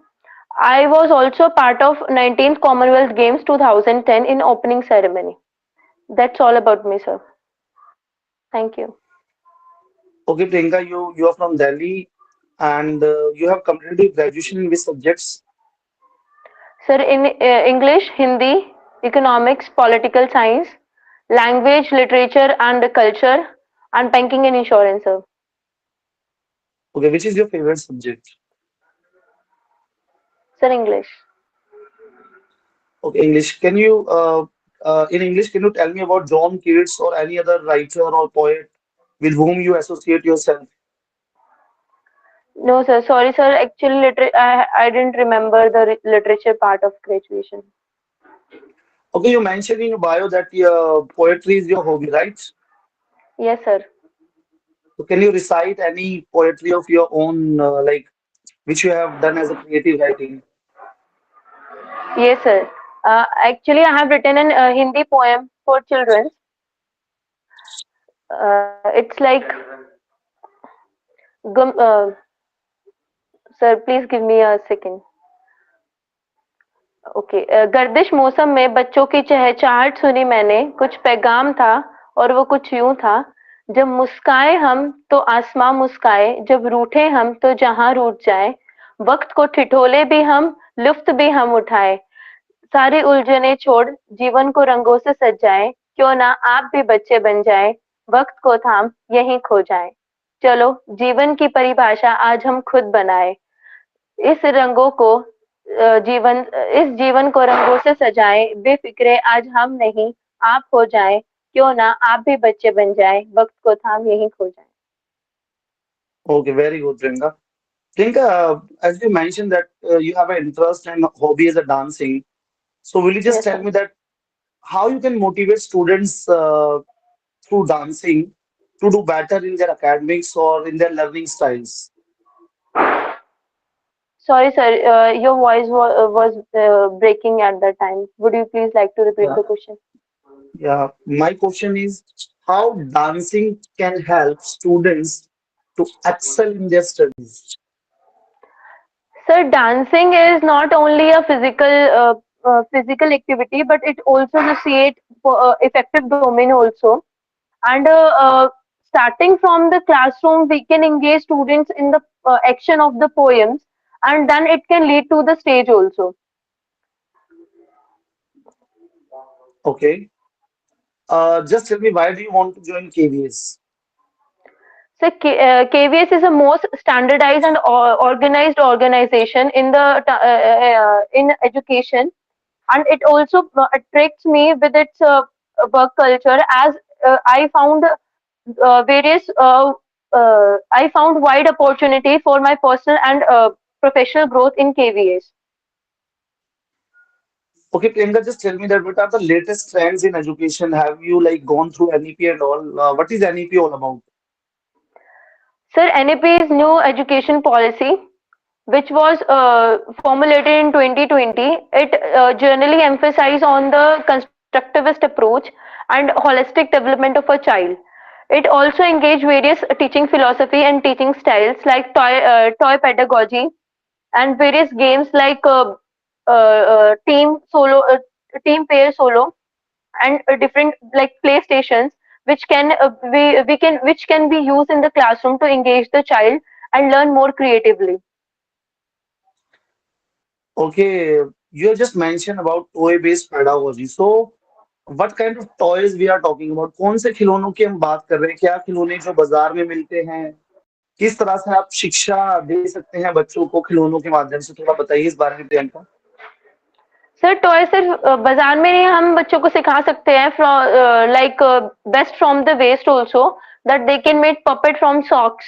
I was also part of 19th Commonwealth Games 2010 in opening ceremony. That's all about me, sir. Thank you. Okay, Priyanka, you are from Delhi, and you have completed graduation in which subjects? Sir, in English, Hindi, economics, political science, language, literature and culture, and banking and insurance, sir. Okay, which is your favorite subject? Sir, English. Okay, English. Can you in English, can you tell me about John Keats or any other writer or poet with whom you associate yourself? No, sir. Sorry, sir. Actually, I didn't remember the literature part of graduation. Okay, you mentioned in your bio that poetry is your hobby, right? Yes, sir. So can you recite any poetry of your own, like which you have done as a creative writing? Yes, sir. Actually, I have written an Hindi poem for children. It's like, sir, please give me a second. Okay गर्दिश मौसम में बच्चों की चहचहाट सुनी मैंने, कुछ पैगाम था और वो कुछ यूं था, जब मुस्काए हम तो आसमां मुस्काए, जब रूठे हम तो जहां रूठ जाए, वक्त को ठिठोले भी हम, लुफ्त भी हम उठाए, सारी उलझने छोड़ जीवन को रंगों से सजाए, क्यों ना आप भी बच्चे बन जाए, वक्त को थाम यहीं खो जाए, चलो जीवन की परिभाषा आज हम खुद बनाए, इस रंगों को इस जीवन को रंगों से सजाएं, बेफिक्रे आज हम नहीं आप हो जाएं, क्यों ना आप भी बच्चे बन जाएं, वक्त को थाम यहीं खो जाएं. Okay, very good, Priyanka. Priyanka, as you mentioned that you have an interest and hobby as a dancing. So will you just Yes, tell sir. me that how you can motivate students through dancing to do better in their academics or in their learning styles? Sorry, sir. Your voice was breaking at that time. Would you please like to repeat Yeah. the question? Yeah, my question is how dancing can help students to excel in their studies. Sir, dancing is not only a physical activity, but it also associate effective domain also. And starting from the classroom, we can engage students in the action of the poems, and then it can lead to the stage also. Okay. Just tell me, why do you want to join KVS? So KVS is a most standardized and organized organization in the in education, and it also attracts me with its work culture, as I found various I found wide opportunity for my personal and professional growth in KVS. Okay, Priyanka, just tell me that what are the latest trends in education? Have you like gone through NEP and all? What is NEP all about? Sir, NEP's new education policy, which was formulated in 2020, it generally emphasizes on the constructivist approach and holistic development of a child. It also engaged various teaching philosophy and teaching styles like toy pedagogy and various games like team pair solo, and different like playstations, which can which can be used in the classroom to engage the child and learn more creatively. Okay, you have just mentioned about toy-based pedagogy. So, what kind of toys we are talking about? कौन से खिलौनों की हम बात कर रहे हैं? क्या खिलौने जो बाजार में मिलते हैं? किस तरह से आप शिक्षा दे सकते हैं बच्चों को खिलौनों के माध्यम से? थोड़ा बताइए इस बारे में प्रियंका। सर, टॉय सिर्फ बाजार में नहीं, हम बच्चों को सिखा सकते हैं from like best from the waste also, that they can make puppet from socks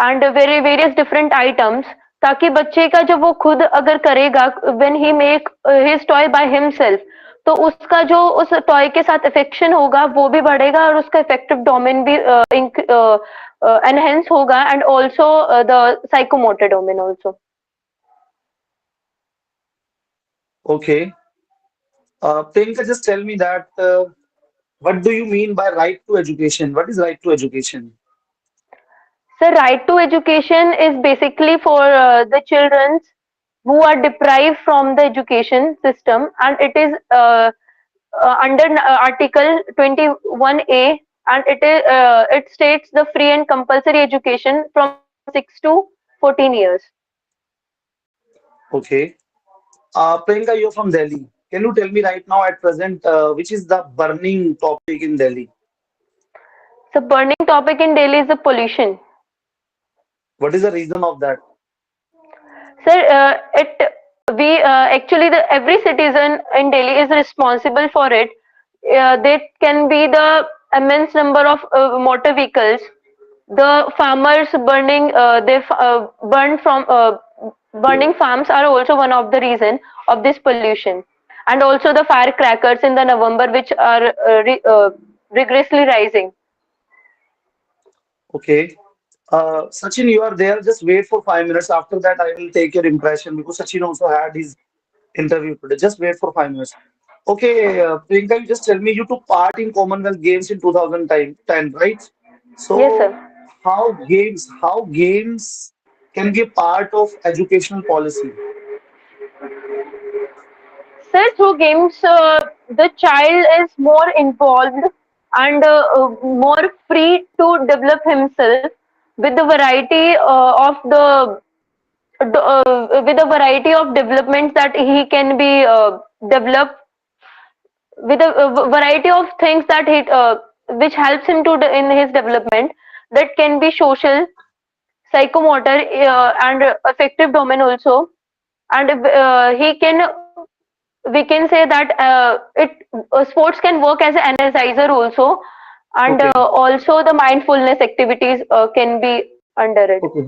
and various different items, ताकि बच्चे का जब वो खुद अगर करेगा, when he make his toy by himself, तो उसका जो उस टॉय के साथ अफेक्शन होगा वो भी बढ़ेगा और उसका इफेक्टिव डोमेन भी एनहेंस होगा, and also the psychomotor domain also. Okay, Priyanka, just tell me that what do you mean by right to education? What is right to education? So, right to education is basically for the children who are deprived from the education system, and it is under Article 21A, and it states the free and compulsory education from 6 to 14 years. Okay. Priyanka, you're from Delhi. Can you tell me right now at present which is the burning topic in Delhi? So, burning topic in Delhi is the pollution. What is the reason of that? Sir, actually every citizen in Delhi is responsible for it. There can be the immense number of motor vehicles. The farmers burning burning farms are also one of the reason of this pollution, and also the firecrackers in the November, which are rigorously rising. Okay. Sachin, you are there. Just wait for 5 minutes. After that, I will take your impression because Sachin also had his interview today. Just wait for 5 minutes. Okay, Priyanka, you just tell me you took part in Commonwealth Games in 2010, right? So, Yes, sir. how games can be a part of educational policy? Sir, through games, the child is more involved and more free to develop himself with the variety with a variety of developments that he can be developed with a variety of things that he which helps him to in his development, that can be social, psychomotor, and affective domain also, and he can we can say that it sports can work as an energizer also, and Okay. also the mindfulness activities can be under it. Okay.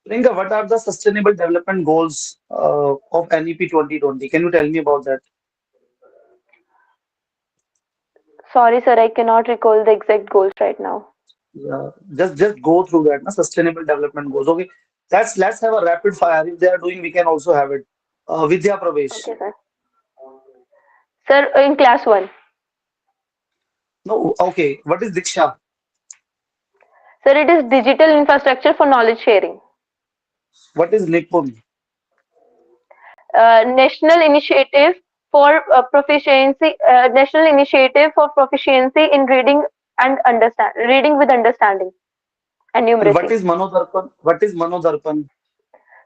Priyanka, what are the sustainable development goals of NEP 2020? Can you tell me about that? Sorry, sir, I cannot recall the exact goals right now. Yeah, just go through that. Na? Sustainable development goals. Okay. Let's have a rapid fire. If they are doing, we can also have it. Vidya Pravesh. Okay, sir. Sir, in class 1. No, okay. What is Diksha? Sir, it is digital infrastructure for knowledge sharing. What is Nipun? National initiative for proficiency. National initiative for proficiency in reading and reading with understanding and And numeracy. what is Manodarpan? What is Manodarpan?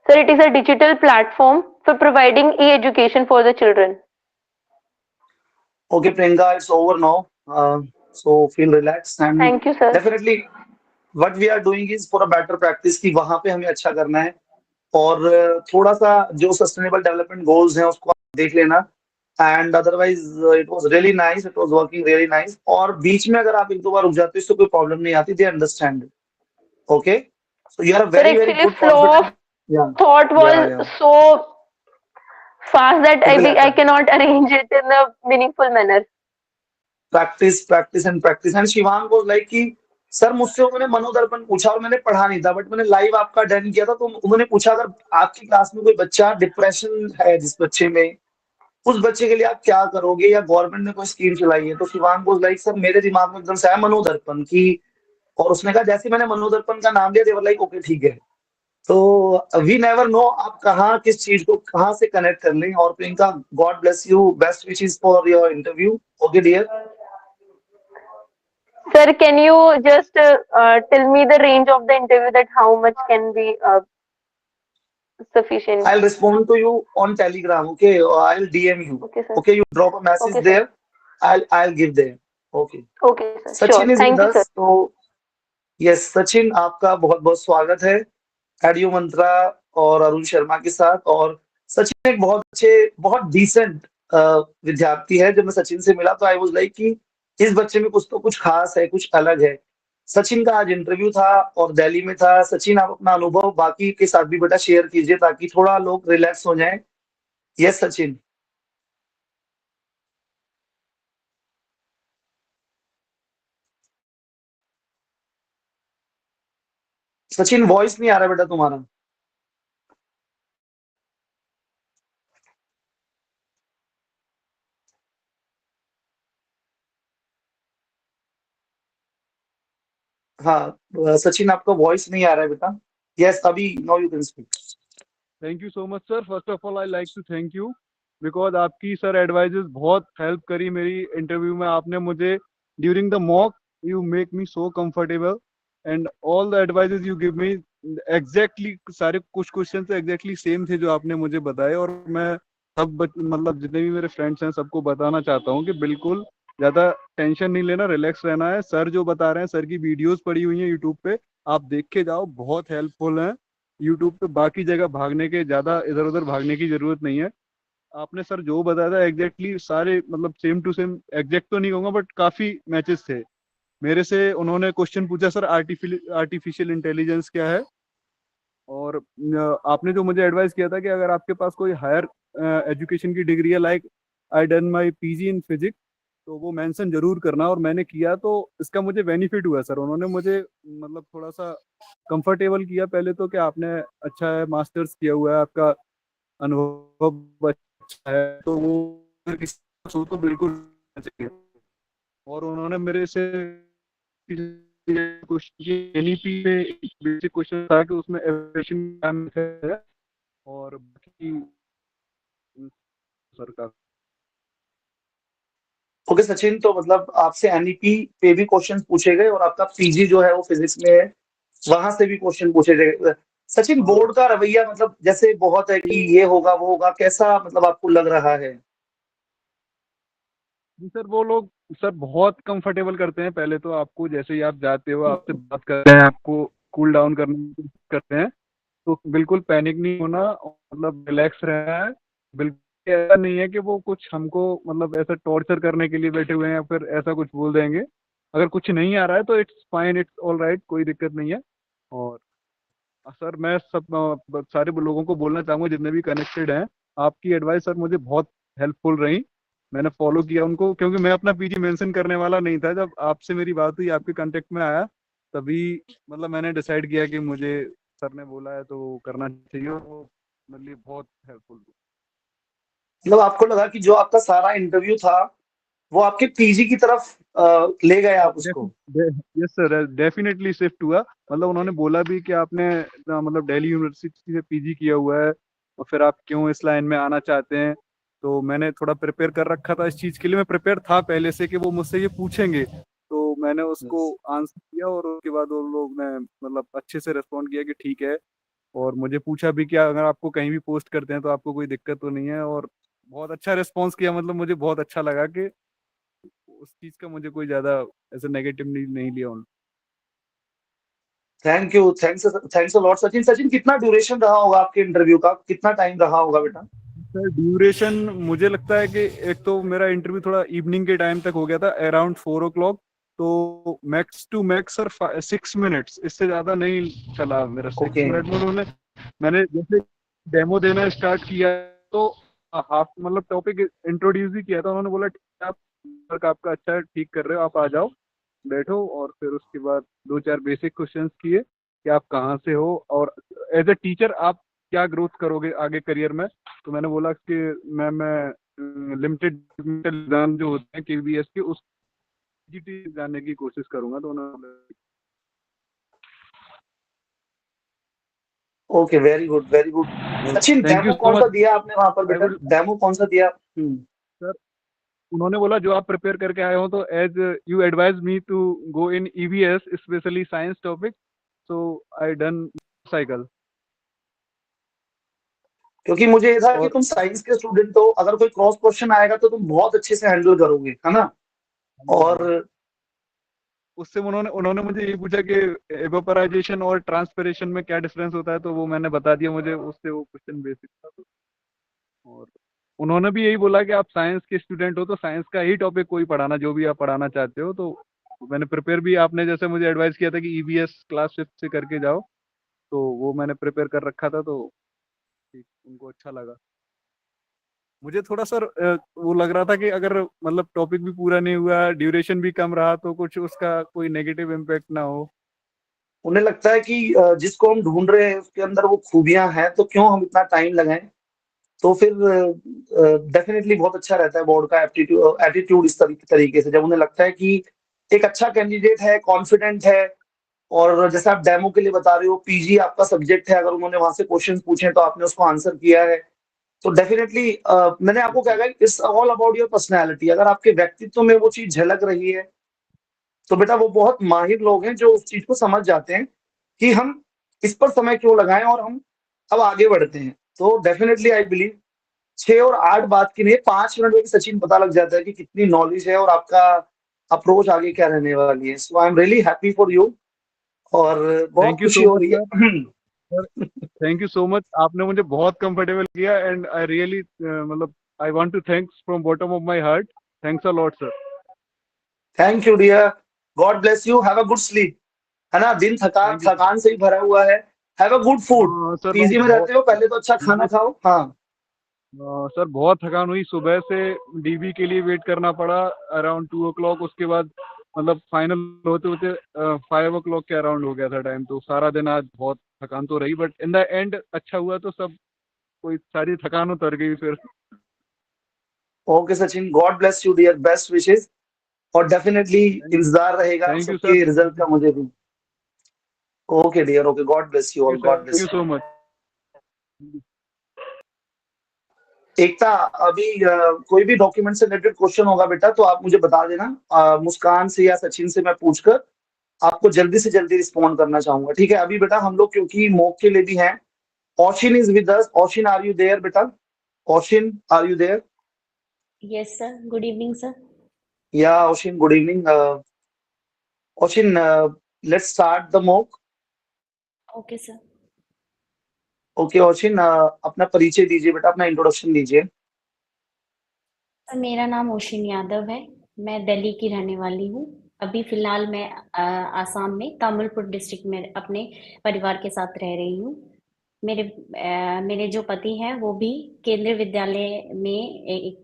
Sir, it is a digital platform for providing e-education for the children. Okay, Priyanka, it's over now. So feel relaxed and Thank you, sir. definitely what we are doing is for a better practice कि वहाँ पे हमें अच्छा करना है और थोड़ा सा जो sustainable development goals हैं उसको आप देख लेना and otherwise it was really nice, it was working really nice और बीच में अगर आप एक दो बार रुक जाते हो इससे कोई problem नहीं आती, they understand it. Okay, so you are a Sir, very actually good flow of confident. Yeah. thought was Yeah. so fast that I Exactly. cannot arrange it in a meaningful manner. Practice and Shivang was like कि सर मुझसे उन्होंने मनोदर्पण पूछा और मैंने पढ़ा नहीं था, बट मैंने लाइव आपका डन किया था, तो उन्होंने पूछा अगर आपकी क्लास में कोई बच्चा डिप्रेशन है, जिस बच्चे में, उस बच्चे के लिए आप क्या करोगे, या गवर्नमेंट ने कोई स्कीम चलाई है, तो शिवांग वाज लाइक सर मेरे दिमाग में एकदम से आया मनोदर्पण की, और उसने कहा जैसे मैंने मनोदर्पण का नाम लिया, देवर लाइक ओके ठीक है। तो वी नेवर नो आप कहाँ किस चीज को कहाँ से कनेक्ट कर लें। और Priyanka, God bless you, best wishes for your interview. Okay dear. Sir, can you just tell me the range of the interview, that how much can be sufficient? I'll respond to you on Telegram, okay? Or I'll DM you. Okay, sir. Okay, you drop a message Okay, sir. there. I'll give there. Okay. Okay, sir. Sachin Sure. is Thank with you, sir. us. तो yes, सचिन आपका बहुत बहुत स्वागत है एडियो मंत्रा और अरुण शर्मा के साथ। और सचिन एक बहुत अच्छे, बहुत डिसेंट विद्यार्थी है। जब मैं सचिन से मिला तो आई वाज लाइक कि इस बच्चे में कुछ तो कुछ खास है, कुछ अलग है। सचिन का आज इंटरव्यू था और दिल्ली में था। सचिन, आप अपना अनुभव बाकी के साथ भी बेटा शेयर कीजिए ताकि थोड़ा लोग रिलैक्स हो जाएं। यस सचिन। सचिन वॉइस नहीं आ रहा बेटा तुम्हारा। हाँ सचिन, आपका वॉइस नहीं आ रहा है बेटा। यस, अभी now you can speak. Thank you so much sir. First of all I like to thank you because आपकी सर एडवाइजेस बहुत हेल्प करी मेरी इंटरव्यू में। आपने मुझे during the mock you make me so comfortable and all the advises you give me exactly, सारे कुछ क्वेश्चन एग्जैक्टली सेम थे जो आपने मुझे बताए। और मैं सब मतलब जितने भी मेरे फ्रेंड्स हैं सबको बताना चाहता हूँ कि बिल्कुल ज्यादा टेंशन नहीं लेना, रिलैक्स रहना है। सर जो बता रहे हैं, सर की वीडियोस पड़ी हुई हैं यूट्यूब पे, आप देख के जाओ, बहुत हेल्पफुल हैं यूट्यूब पे। बाकी जगह भागने के, ज्यादा इधर उधर भागने की जरूरत नहीं है। आपने सर जो बताया था एग्जैक्टली सारे, मतलब सेम टू सेम, एग्जैक्ट तो नहीं कहूंगा बट काफी मैचेस थे मेरे से। उन्होंने क्वेश्चन पूछा सर आर्टिफिशियल इंटेलिजेंस क्या है, और आपने जो मुझे एडवाइस किया था कि अगर आपके पास कोई हायर एजुकेशन की डिग्री है, like I done my PG in physics, तो वो मेंशन जरूर करना। और मैंने किया तो इसका मुझे बेनिफिट हुआ सर। उन्होंने मुझे मतलब थोड़ा सा कंफर्टेबल किया पहले तो, कि आपने अच्छा है, मास्टर्स किया हुआ है, आपका अनुभव अच्छा है, तो वो अगर किसी को सो तो बिल्कुल चाहिए। और उन्होंने मेरे से एनईपी पे बेसिक क्वेश्चन था कि उसमें एवरेशन है, और बाकी सर का। ओके सचिन, तो मतलब आपसे एनईपी पे भी क्वेश्चन पूछे गए और आपका पीजी जो है वो फिजिक्स में है, वहां से भी क्वेश्चन पूछे गए। सचिन, बोर्ड का रवैया मतलब जैसे बहुत है कि ये होगा वो होगा, कैसा मतलब आपको लग रहा है? जी सर, वो लोग सर बहुत कंफर्टेबल करते हैं। पहले तो आपको जैसे ही आप जाते हो, आपसे बात करते हैं, आपको कूल डाउन करने की कोशिश करते हैं, तो बिल्कुल पैनिक नहीं होना, मतलब रिलैक्स रहना है। बिल्कुल ऐसा नहीं है कि वो कुछ हमको मतलब ऐसा टॉर्चर करने के लिए बैठे हुए हैं या फिर ऐसा कुछ बोल देंगे। अगर कुछ नहीं आ रहा है तो it's fine, it's all right, कोई दिक्कत नहीं है। और सर मैं सब सारे लोगों को बोलना चाहूँगा जितने भी कनेक्टेड हैं, आपकी एडवाइस सर मुझे बहुत हेल्पफुल रही। मैंने फॉलो किया उनको, क्योंकि मैं अपना पीजी मेंशन करने वाला नहीं था। जब आपसे मेरी बात हुई, आपके कांटेक्ट में आया, तभी मतलब मैंने डिसाइड किया कि मुझे सर ने बोला है तो करना चाहिए। और वो मेरे लिए बहुत हेल्पफुल। मतलब आपको लगा कि जो आपका सारा इंटरव्यू था वो आपके पीजी की तरफ ले गए आप उसको? यस सर, डेफिनेटली शिफ्ट हुआ। मतलब उन्होंने बोला भी कि आपने मतलब दिल्ली यूनिवर्सिटी से पीजी किया हुआ है, और फिर आप क्यों इस लाइन में आना चाहते हैं। तो मैंने थोड़ा प्रिपेयर कर रखा था इस चीज़ के लिए। मैं प्रिपेयर था पहले से कि वो मुझसे ये पूछेंगे, तो मैंने उसको आंसर किया। और उसके बाद वो लोग ने मतलब अच्छे से रिस्पॉन्ड किया कि ठीक है। और मुझे पूछा भी कि अगर आपको कहीं भी पोस्ट करते हैं तो आपको कोई दिक्कत तो नहीं है। और बहुत अच्छा रिस्पॉन्स किया। मतलब मुझे बहुत अच्छा लगा कि उस चीज़ का मुझे कोई ज़्यादा ऐसे नेगेटिव नहीं लिया उन्होंने। Thank you, thanks a lot Sachin. Sachin, कितना ड्यूरेशन रहा होगा आपके इंटरव्यू का, कितना टाइम रहा होगा बेटा? सर ड्यूरेशन मुझे लगता है कि एक तो मेरा इंटरव्यू थोड़ा इवनिंग के टाइम तक हो गया था, अराउंड 4 o'clock, तो max to max sir 6 minutes, इससे ज्यादा नहीं चला मेरा। 6 ओके मिनट में उन्होंने, मैंने जैसे डेमो देना स्टार्ट किया तो हाफ मतलब टॉपिक इंट्रोड्यूस ही किया था। उन्होंने बोला ठीक है, आप वर्क आपका अच्छा है, ठीक कर रहे हो, आप आ जाओ बैठो। और फिर उसके बाद 2-4 बेसिक क्वेश्चंस किए कि आप कहाँ से हो और एज ए टीचर आप क्या ग्रोथ करोगे आगे करियर में। तो मैंने बोला कि मैं लिमिटेड एग्जाम जो होते हैं KVS के उस जीटी जाने की कोशिश करूंगा। तो उन्होंने okay, very good very good. Sachin, thank you demo so कौन सा मच। दिया आपने वहां पर आई बेटा? विल डेमो कौन सा दिया? सर, उन्होंने बोला जो आप प्रिपेयर करके आए हो, तो as you advise me to go in EVS specially science topic, so I done cycle. क्योंकि मुझे ये था कि और तुम साइंस के स्टूडेंट हो, अगर कोई क्रॉस क्वेश्चन आएगा तो तुम बहुत अच्छे से हैंडल करोगे, है ना? और उससे उन्होंने उन्होंने मुझे ये पूछा कि एवेपोराइजेशन और ट्रांसपिरेशन में क्या डिफरेंस होता है, तो वो मैंने बता दिया। मुझे उससे वो क्वेश्चन बेसिक था। और उन्होंने भी यही बोला कि आप साइंस के स्टूडेंट हो तो साइंस का ही टॉपिक कोई पढ़ाना, जो भी आप पढ़ाना चाहते हो। तो मैंने प्रिपेयर भी, आपने जैसे मुझे एडवाइस किया था कि EVS क्लास 5 से करके जाओ, तो वो मैंने प्रिपेयर कर रखा था। तो ठीक, उनको अच्छा लगा। मुझे थोड़ा सर वो लग रहा था कि अगर मतलब टॉपिक भी पूरा नहीं हुआ, ड्यूरेशन भी कम रहा, तो कुछ उसका कोई नेगेटिव इम्पैक्ट ना हो। उन्हें लगता है कि जिसको हम ढूंढ रहे हैं उसके अंदर वो खूबियां हैं, तो क्यों हम इतना टाइम लगाएं। तो फिर डेफिनेटली बहुत अच्छा रहता है बोर्ड का एटीट्यूड इस तरीके से, जब उन्हें लगता है कि एक अच्छा कैंडिडेट है, कॉन्फिडेंट है। और जैसे आप डेमो के लिए बता रहे हो, PG आपका सब्जेक्ट है, अगर उन्होंने वहां से क्वेश्चन पूछे तो आपने उसको आंसर किया है, तो डेफिनेटली मैंने आपको क्या कहा, it's all about your personality. अगर आपके व्यक्तित्व में वो चीज झलक रही है तो बेटा वो बहुत माहिर लोग हैं जो उस चीज को समझ जाते हैं कि हम इस पर समय क्यों लगाएं और हम अब आगे बढ़ते हैं। तो डेफिनेटली आई बिलीव 6 और 8 बात की नहीं, 5 मिनट में भी सचिन पता लग जाता है कि कितनी नॉलेज है और आपका अप्रोच आगे क्या रहने वाली है। So I am really happy for you और बहुत थैंक यू खुशी सो हो मच रही सर। है। Sir, thank you so much, आपने मुझे बहुत कंफर्टेबल किया। एंड आई रियली मतलब I want to thanks from bottom of my heart. Thanks a lot sir. Thank you dear, God bless you, have a good sleep. है ना, दिन थैंक यू सर। थकान से ही भरा हुआ है। Have a good food. Sir PG में बहुत रहते हो, पहले तो अच्छा खाना मुझे खाओ। हाँ, सर बहुत थकान हुई। सुबह से DB के लिए वेट करना पड़ा अराउंड 2 o'clock। उसके बाद मतलब फाइनल होते होते 5 o'clock के अराउंड हो गया था टाइम। तो सारा दिन आज बहुत थकान तो रही, बट इन द एंड अच्छा हुआ। तो सब कोई सारी थकान उतर गई फिर। Okay Sachin, God bless you dear, best wishes. और डेफिनेटली इंतजार रहेगा आप थैंक यू सर। सबके रिजल्ट का मुझे भी। Okay dear, okay, God bless you thank all, you sir, God thank bless you you. So much. Ekta, अभी कोई भी डॉक्यूमेंट से रिलेटेड क्वेश्चन होगा बेटा तो आप मुझे बता देना। मुस्कान से या सचिन से मैं पूछकर आपको जल्दी से जल्दी रिस्पॉन्ड करना चाहूंगा, ठीक है? अभी बेटा हम लोग क्योंकि मॉक के लिए भी हैं। Oshin is with us. Oshin, are you there, beta? Oshin, are you there? Yes, sir. Good evening, sir. Yeah, Oshin, good evening. Oshin, let's start the mock. Okay, sir. Okay, Oshin, अपना परिचय दीजिए बेटा, अपना इंट्रोडक्शन दीजिए। सर, मेरा नाम ओशिन यादव है। मैं दिल्ली की रहने वाली हूँ। अभी फिलहाल मैं आसाम में तामुलपुर डिस्ट्रिक्ट में अपने परिवार के साथ रह रही हूँ। मेरे जो पति हैं वो भी केंद्रीय विद्यालय में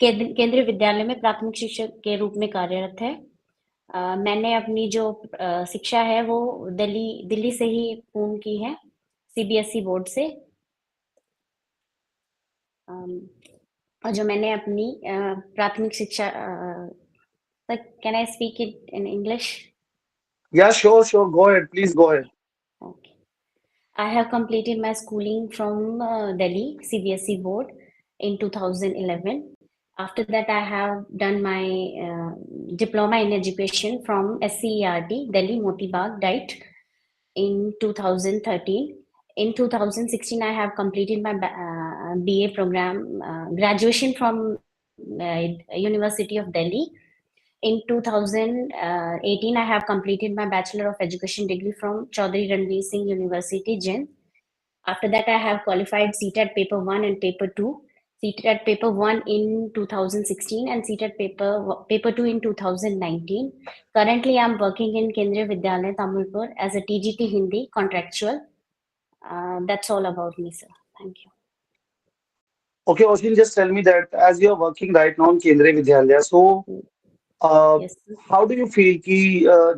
केंद्रीय विद्यालय में प्राथमिक शिक्षक के रूप में कार्यरत है। मैंने अपनी जो शिक्षा है वो दिल्ली से ही पूर्ण की है, CBSE बोर्ड से। और जो मैंने अपनी प्राथमिक शिक्षा can I speak it in English? Yeah, sure, sure. Go ahead, please go ahead. Okay. I have completed my schooling from Delhi CBSE board in 2011. After that, I have done my diploma in education from SCERT, Delhi Moti Bagh, DITE, in 2013. In 2016, I have completed my BA program, graduation from University of Delhi. In 2018, I have completed my Bachelor of Education degree from Chaudhary Ranveer Singh University, Jind. After that, I have qualified CTET Paper 1 and Paper 2. CTET Paper 1 in 2016 and CTET Paper 2 in 2019. Currently, I am working in Kendriya Vidyalaya, Tamilpur as a TGT Hindi contractual. That's all about me, sir. Thank you. Okay, Oshin, just tell me that as you are working right now in Kendriya Vidyalaya, so Yes, sir. How do you feel कि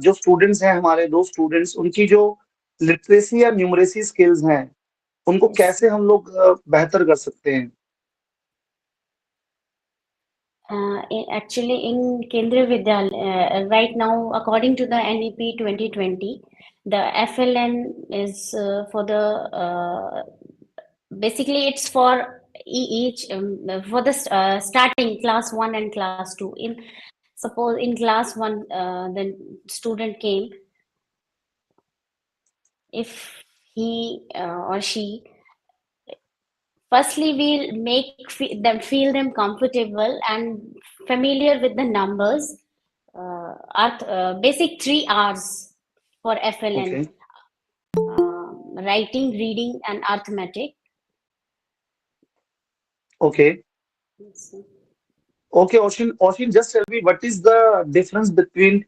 जो स्टूडेंट्स हैं हमारे, दो स्टूडेंट्स, उनकी जो लिटरेसी या न्यूमरेसी स्किल्स हैं, उनको Yes, कैसे sir. हम लोग बेहतर कर सकते हैं? Actually, in Kendriya Vidyalaya, right now, according to the NEP 2020, the FLN is for the basically it's for each for the starting class 1 and class 2. In suppose in class 1, the student came, if he or she, firstly we'll make them feel them comfortable and familiar with the numbers, basic 3 R's for FLN, Okay, writing, reading and arithmetic. okay, okay. Oshin, just tell me what is the difference between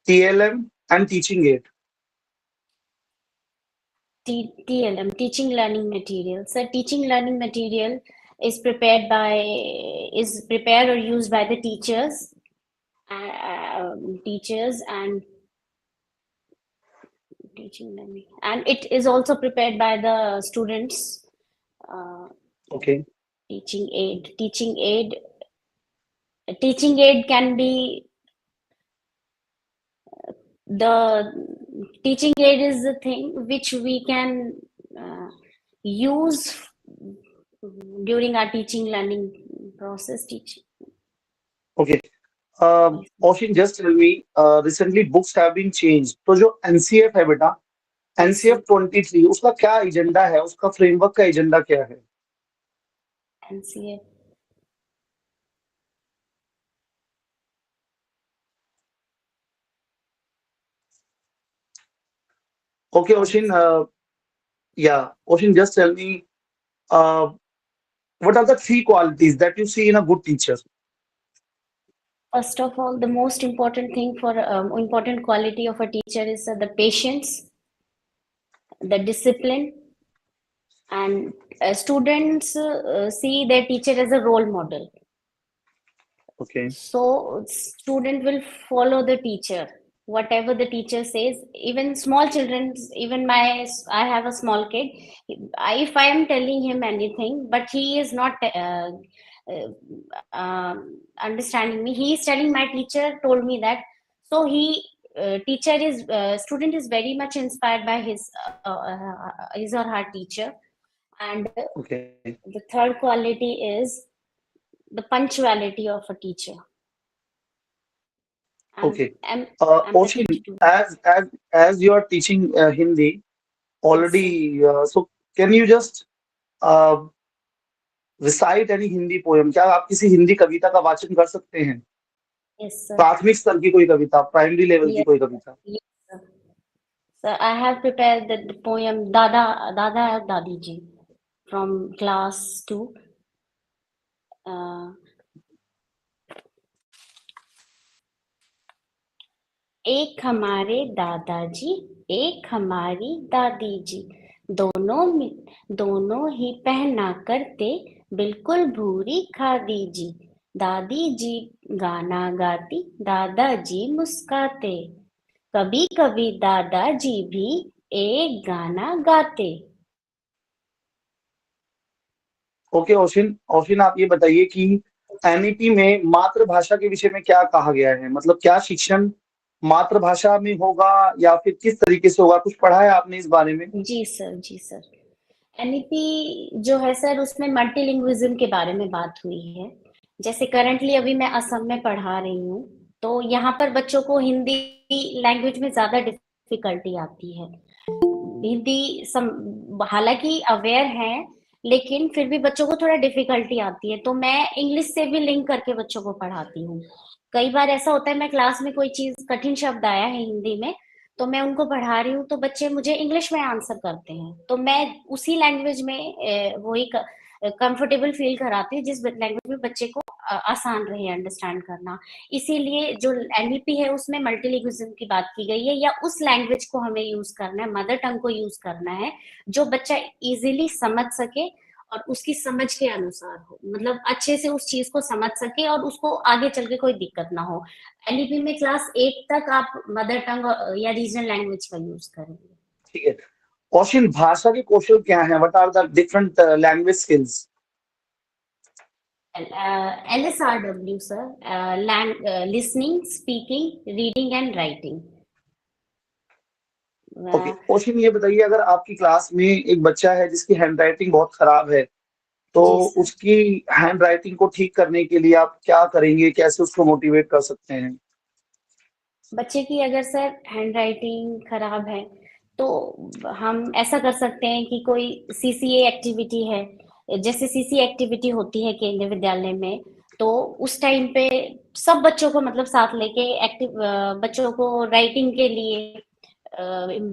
TLM and teaching aid? TLM, teaching learning material. So teaching learning material is prepared or used by the teachers, and teaching learning, and it is also prepared by the students. Okay, Teaching aid. Teaching aid can be the teaching aid is the thing which we can use during our teaching learning process. Teaching. okay. Oshin, just tell me, recently books have been changed. तो जो NCF है बेटा, Yes, sir. NCF 23, उसका क्या एजेंडा है, उसका फ्रेमवर्क का एजेंडा क्या है? NCF. Okay, Oshin, Oshin, just tell me, what are the 3 qualities that you see in a good teacher? First of all, the most important thing for important quality of a teacher is the patience, the discipline, and students see their teacher as a role model. Okay, So student will follow the teacher, whatever the teacher says. Even small children, even I have a small kid. If I am telling him anything, but he is not understanding me, he is telling my teacher told me that. So student is very much inspired by his or her teacher. And okay, the third quality is the punctuality of a teacher. okay. I'm happy Oshin, to do. as you are teaching Hindi already, so can you just uh, recite any Hindi poem? क्या आप किसी हिंदी कविता का वाचन कर सकते हैं? Yes, sir. प्राथमिक स्तर की कोई कविता, प्राइमरी लेवल की Yes, कोई कविता? yes, sir. So I have prepared the poem Dada Dada Dadi Ji from class 2. एक हमारे दादाजी, एक हमारी दादी जी, दोनों ही पहना करते बिल्कुल भूरी खादी जी। दादी जी गाना गाती, दादाजी मुस्काते, कभी कभी दादाजी भी एक गाना गाते। ओके ओशिन, आप ये बताइए कि एनईपी में मातृभाषा के विषय में क्या कहा गया है? मतलब क्या शिक्षण मातृभाषा में होगा या फिर किस तरीके से होगा? कुछ पढ़ा है आपने इस बारे में? जी सर। एनईपी जो है सर, उसमें मल्टीलिंग्विज्म के बारे में बात हुई है। जैसे करंटली अभी मैं असम में पढ़ा रही हूँ, तो यहाँ पर बच्चों को हिंदी लैंग्वेज में ज्यादा डिफिकल्टी आती है। हिंदी हालांकि अवेयर है, लेकिन फिर भी बच्चों को थोड़ा डिफिकल्टी आती है, तो मैं इंग्लिश से भी लिंक करके बच्चों को पढ़ाती हूँ। कई बार ऐसा होता है, मैं क्लास में कोई चीज कठिन शब्द आया है हिंदी में, तो मैं उनको पढ़ा रही हूँ, तो बच्चे मुझे इंग्लिश में आंसर करते हैं, तो मैं उसी लैंग्वेज में वही कंफर्टेबल फील कराती हूँ जिस लैंग्वेज में बच्चे को आसान रहे अंडरस्टैंड करना। इसीलिए जो एनईपी है उसमें मल्टीलिंग्विज्म की बात की गई है, या उस लैंग्वेज को हमें यूज करना है, मदर टंग को यूज करना है जो बच्चा इजीली समझ सके और उसकी समझ के अनुसार हो, मतलब अच्छे से उस चीज को समझ सके और उसको आगे चल के कोई दिक्कत ना हो। एलईपी में क्लास 8 तक आप मदर टंग या रीजनल लैंग्वेज का यूज करेंगे। ठीक है। कौशल, भाषा के कौशल क्या है? What are the different language skills? LSRW sir, listening, speaking, reading and writing. Okay Kaushal, ये बताइए, अगर आपकी क्लास में एक बच्चा है जिसकी हैंडराइटिंग बहुत खराब है, तो जी सर। उसकी हैंडराइटिंग को ठीक करने के लिए आप क्या करेंगे? कैसे उसको मोटिवेट कर सकते हैं? बच्चे की अगर सर हैंडराइटिंग खराब है तो हम ऐसा कर सकते हैं कि कोई सीसीए एक्टिविटी है, जैसे सीसीए एक्टिविटी होती है केंद्रीय विद्यालय में, तो उस टाइम पे सब बच्चों को मतलब साथ लेके बच्चों को राइटिंग के लिए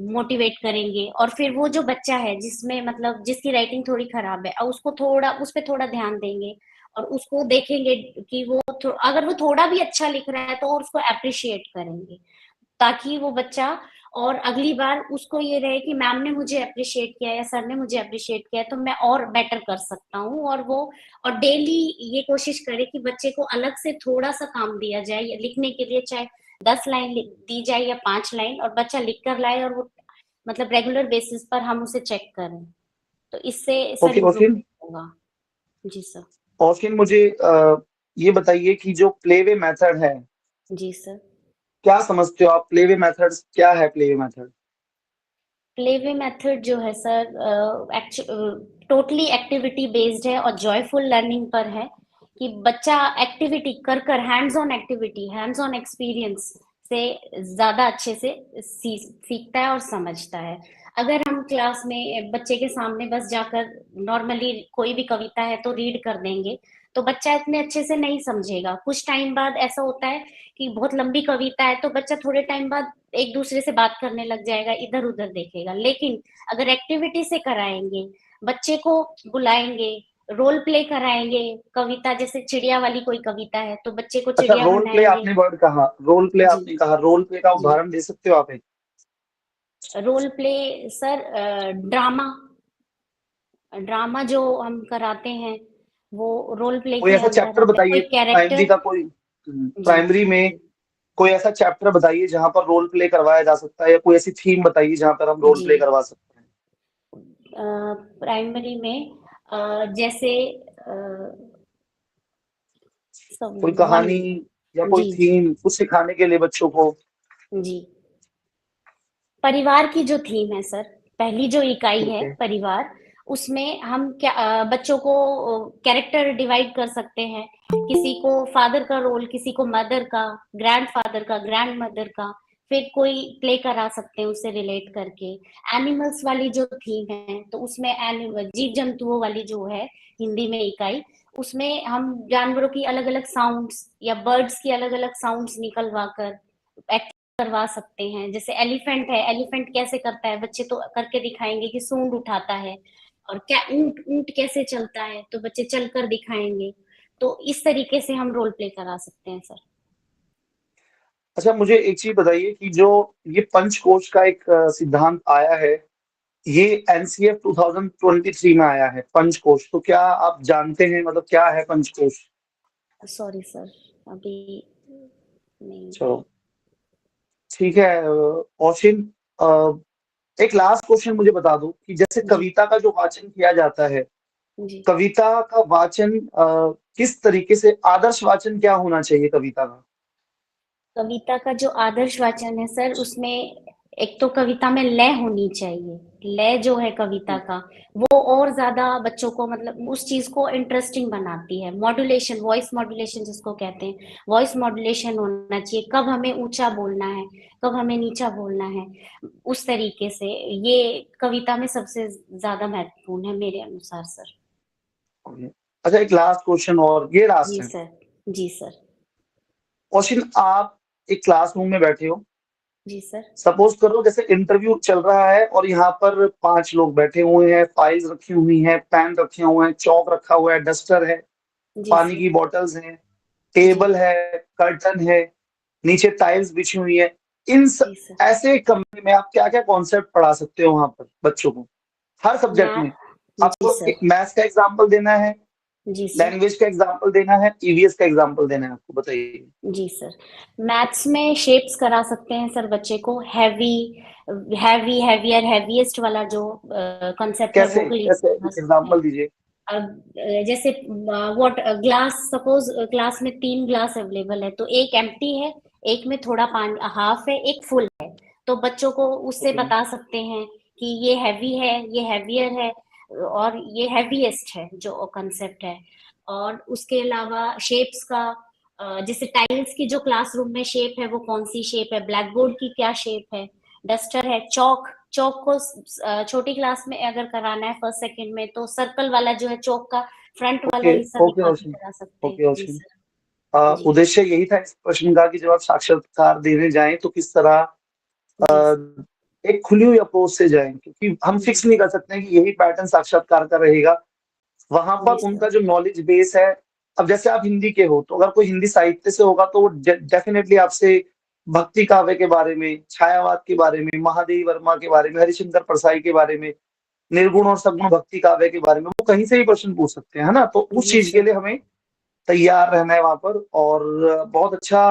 मोटिवेट करेंगे। और फिर वो जो बच्चा है जिसमें मतलब जिसकी राइटिंग थोड़ी खराब है, उसको थोड़ा उस पर थोड़ा ध्यान देंगे और उसको देखेंगे कि वो अगर वो थोड़ा भी अच्छा लिख रहा है तो उसको अप्रिशिएट करेंगे, ताकि वो बच्चा और अगली बार उसको ये रहे कि मैम ने मुझे अप्रिशिएट किया या सर ने मुझे अप्रिशिएट किया तो मैं और बेटर कर सकता हूँ। और वो और डेली ये कोशिश करे कि बच्चे को अलग से थोड़ा सा काम दिया जाए लिखने के लिए, चाहे 10 लाइन दी जाए या 5 लाइन, और बच्चा लिख कर लाए और वो मतलब रेगुलर बेसिस पर हम उसे चेक करें, तो इससे सर ओके कौशल, इम्प्रूवमेंट होगा। जी सर। कौशल मुझे ये बताइए कि जो प्लेवे मेथड है, जी सर। क्या समझते हो आप? प्लेवे मेथड क्या है? प्लेवे मेथड प्लेवे मेथड जो है सर टोटली एक्टिविटी बेस्ड है और जॉयफुल लर्निंग पर है, कि बच्चा एक्टिविटी कर कर hands on activity, hands on experience से ज्यादा अच्छे से सीखता है और समझता है। अगर हम क्लास में बच्चे के सामने बस जाकर नॉर्मली कोई भी कविता है तो रीड कर देंगे तो बच्चा इतने अच्छे से नहीं समझेगा। कुछ टाइम बाद ऐसा होता है कि बहुत लंबी कविता है तो बच्चा थोड़े टाइम बाद एक दूसरे से बात करने लग जाएगा, इधर उधर देखेगा। लेकिन अगर एक्टिविटी से कराएंगे, बच्चे को बुलाएंगे, रोल प्ले कराएंगे, कविता जैसे चिड़िया वाली कोई कविता है तो बच्चे को अच्छा, चिड़िया रोल प्ले बनाएंगे। आपने वर्ड कहा, रोल प्ले जी आपने कहा, रोल प्ले का जी। उदाहरण दे सकते हो आप एक? Role play sir, drama drama जो हम कराते हैं वो रोल प्ले कोई के ऐसा अंदर चैप्टर आता है, कोई बताइए प्राइमरी कैरेक्टर। का, कोई जी प्राइमरी में जी कोई ऐसा चैप्टर बताइए जहां पर रोल प्ले करवाया जा सकता है, या कोई ऐसी थीम बताइए जहां पर हम रोल जी। प्ले करवा सकते हैं। प्राइमरी में जैसे सब कोई वन। कहानी या कोई जी जी थीम कुछ सिखाने के लिए बच्चों को? जी। परिवार की जो थीम है सर, पहली जो इकाई ठीक है है। परिवार, उसमें हम क्या बच्चों को कैरेक्टर डिवाइड कर सकते हैं। किसी को फादर का रोल, किसी को मदर का, ग्रैंडफादर का, ग्रैंड मदर का, फिर कोई प्ले करा सकते हैं उससे रिलेट करके। एनिमल्स वाली जो थीम है तो उसमें एनिमल जीव जंतुओं वाली जो है हिंदी में इकाई, उसमें हम जानवरों की अलग अलग साउंड्स या बर्ड्स की अलग अलग साउंड्स निकलवा कर करवा सकते हैं। जैसे एलिफेंट है, एलिफेंट कैसे करता है बच्चे तो करके दिखाएंगे कि सूंड उठाता है। और क्या ऊंट ऊंट कैसे चलता है तो बच्चे चलकर दिखाएंगे। तो इस तरीके से हम रोल प्ले करा सकते हैं सर। अच्छा, मुझे एक चीज बताइए कि जो ये पंचकोश का एक सिद्धांत आया है, ये एनसीएफ 2023 में आया है पंचकोश, तो क्या आप जानते हैं मतलब क्या है पंचकोश? सॉरी सर, अभी नहीं। चलो ठीक है। कौशिन, एक लास्ट क्वेश्चन मुझे बता दो कि जैसे जी कविता का जो वाचन किया जाता है, जी। कविता का वाचन किस तरीके से, आदर्श वाचन क्या होना चाहिए कविता का? कविता का जो आदर्श वाचन है सर, उसमें एक तो कविता में लय होनी चाहिए। लय जो है कविता का, वो और ज्यादा बच्चों को मतलब उस चीज को इंटरेस्टिंग बनाती है। मॉड्यूलेशन, वॉइस मॉड्यूलेशन जिसको कहते हैं, वॉइस मॉड्यूलेशन होना चाहिए। कब हमें ऊंचा बोलना है, कब हमें नीचा बोलना है, उस तरीके से ये कविता में सबसे ज्यादा महत्वपूर्ण है मेरे अनुसार सर। अच्छा, एक लास्ट क्वेश्चन, और ये लास्ट जी है। सर। जी सर। कौशिन, आप एक क्लासरूम में बैठे हो, जी सर। सपोज करो जैसे इंटरव्यू चल रहा है और यहाँ पर 5 लोग बैठे हुए हैं, फाइल्स रखी हुई हैं, पेन रखे हुए हैं, चौक रखा हुआ है, डस्टर है, जी पानी सर। की बॉटल्स हैं, जी टेबल है, कर्टन है, नीचे टाइल्स बिछी हुई है। जी सर। ऐसे कमरे में आप क्या क्या कॉन्सेप्ट पढ़ा सकते हो वहां पर बच्चों को, हर सब्जेक्ट मैं में? आपको सर। मैथ्स का एग्जांपल देना है, जी सर। लैंग्वेज का एग्जांपल देना है, ईवीएस का एग्जांपल देना है, आपको बताइए। जी सर। मैथ्स में शेप्स करा सकते हैं सर बच्चे को, हैवियर, हैवीएस्ट वाला जो कंसेप्ट है कैसे वो क्लियर कैसे करा सकते हैं। एग्जांपल दीजिए। अब जैसे व्हाट ग्लास, सपोज क्लास में 3 ग्लास अवेलेबल है, तो एक एम्प्टी है, एक में थोड़ा पानी हाफ है, एक फुल है, तो बच्चों को उससे ओके बता सकते हैं कि ये हैवी है, ये हैवियर है और ये हैवीएस्ट है जो कंसेप्ट है। और उसके अलावा शेप्स का, जैसे टाइल्स की जो क्लासरूम में शेप है वो कौन सी शेप है, ब्लैक बोर्ड की क्या शेप है, डस्टर है, चौक को छोटी क्लास में अगर कराना है फर्स्ट सेकंड में, तो सर्कल वाला जो है चौक का फ्रंट वाला ओके हिस्सा भी ओके कॉपी ओशिन, करा सकते ओके हैं। जी ओशिन। सर। जी उद्देश्य यही था इस प्रश्न का कि जब आप साक्षात्कार देने जाएं तो किस तरह जी सर। एक खुली हुई अप्रोच से जाएं, क्योंकि हम जी फिक्स नहीं कर सकते हैं कि यही पैटर्न साक्षात्कार का रहेगा। वहां पर जी उनका सर। जो नॉलेज बेस है, अब जैसे आप हिंदी के हो तो अगर कोई हिंदी साहित्य से होगा तो वो डेफिनेटली आपसे भक्ति काव्य के बारे में, छायावाद के बारे में, महादेवी वर्मा के बारे में, हरिशंकर परसाई के बारे में, निर्गुण और सगुण भक्ति काव्य के बारे में वो कहीं से भी प्रश्न पूछ सकते हैं, है ना। तो उस जी चीज के सर। लिए हमें तैयार रहना है वहां पर। और बहुत अच्छा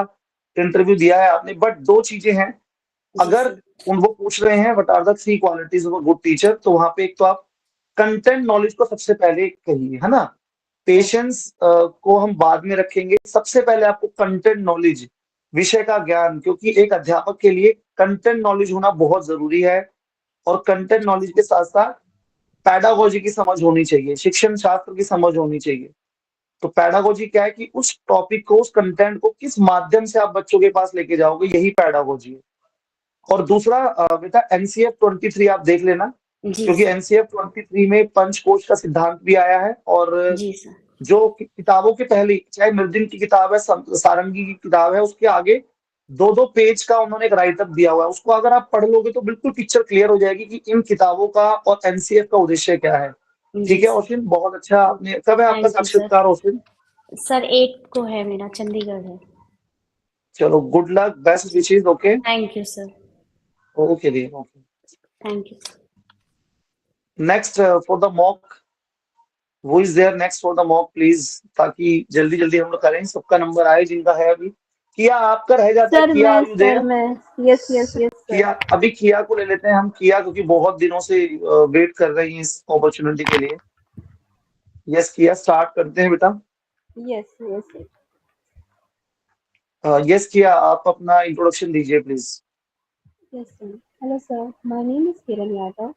इंटरव्यू दिया है आपने, बट दो चीजें हैं। जी अगर सर। उन वो पूछ रहे हैं what are the 3 qualities of a good teacher, तो वहां पे एक तो आप कंटेंट नॉलेज को सबसे पहले कहिए, है ना। पेशेंस को हम बाद में रखेंगे, सबसे पहले आपको कंटेंट नॉलेज, विषय का ज्ञान, क्योंकि एक अध्यापक के लिए कंटेंट नॉलेज होना बहुत जरूरी है। और कंटेंट जी नॉलेज सर। के साथ साथ पैडागोजी की समझ होनी चाहिए, शिक्षण शास्त्र की समझ होनी चाहिए। तो पैडागोजी क्या है कि उस टॉपिक को, उस कंटेंट को किस माध्यम से आप बच्चों के पास लेके जाओगे, यही पैडागोजी है। और दूसरा बेटा एनसीएफ 23 आप देख लेना, जी क्योंकि सर। एनसीएफ 23 में पंचकोश का सिद्धांत भी आया है। और जी सर। जो किताबों के पहले, चाहे मृदंग की किताब है, सारंगी की किताब है, उसके आगे 2-2 पेज का उन्होंने एक राइटअप दिया हुआ है। उसको अगर आप पढ़ लोगे तो बिल्कुल पिक्चर क्लियर हो जाएगी कि इन किताबों का और एनसीएफ का उद्देश्य क्या है। जी ठीक है सर। ओशिन, बहुत अच्छा आपने, कब है आपका थैंक यू सर। साक्षात्कार ओशिन? सर 8 को है मेरा, चंडीगढ़ है। चलो गुड लक, बेस्ट जी wishes. Okay thank you sir. Okay D okay. Thank you. Next for the mock, वो is there next for the mock please, ताकि जल्दी जल्दी हम लोग करें, सबका नंबर आए जिनका है अभी। किया आपका रह जाता है, किया are you there? Yes yes yes sir. किया, अभी किया को ले लेते हैं हम, किया क्योंकि बहुत दिनों से वेट कर रही हैं इस अपॉर्चुनिटी के लिए। यस किया, स्टार्ट करते हैं बेटा। यस यस यस किया, आप अपना इंट्रोडक्शन दीजिए please. Yes, sir. Hello, sir. My name is Kiran Yadav.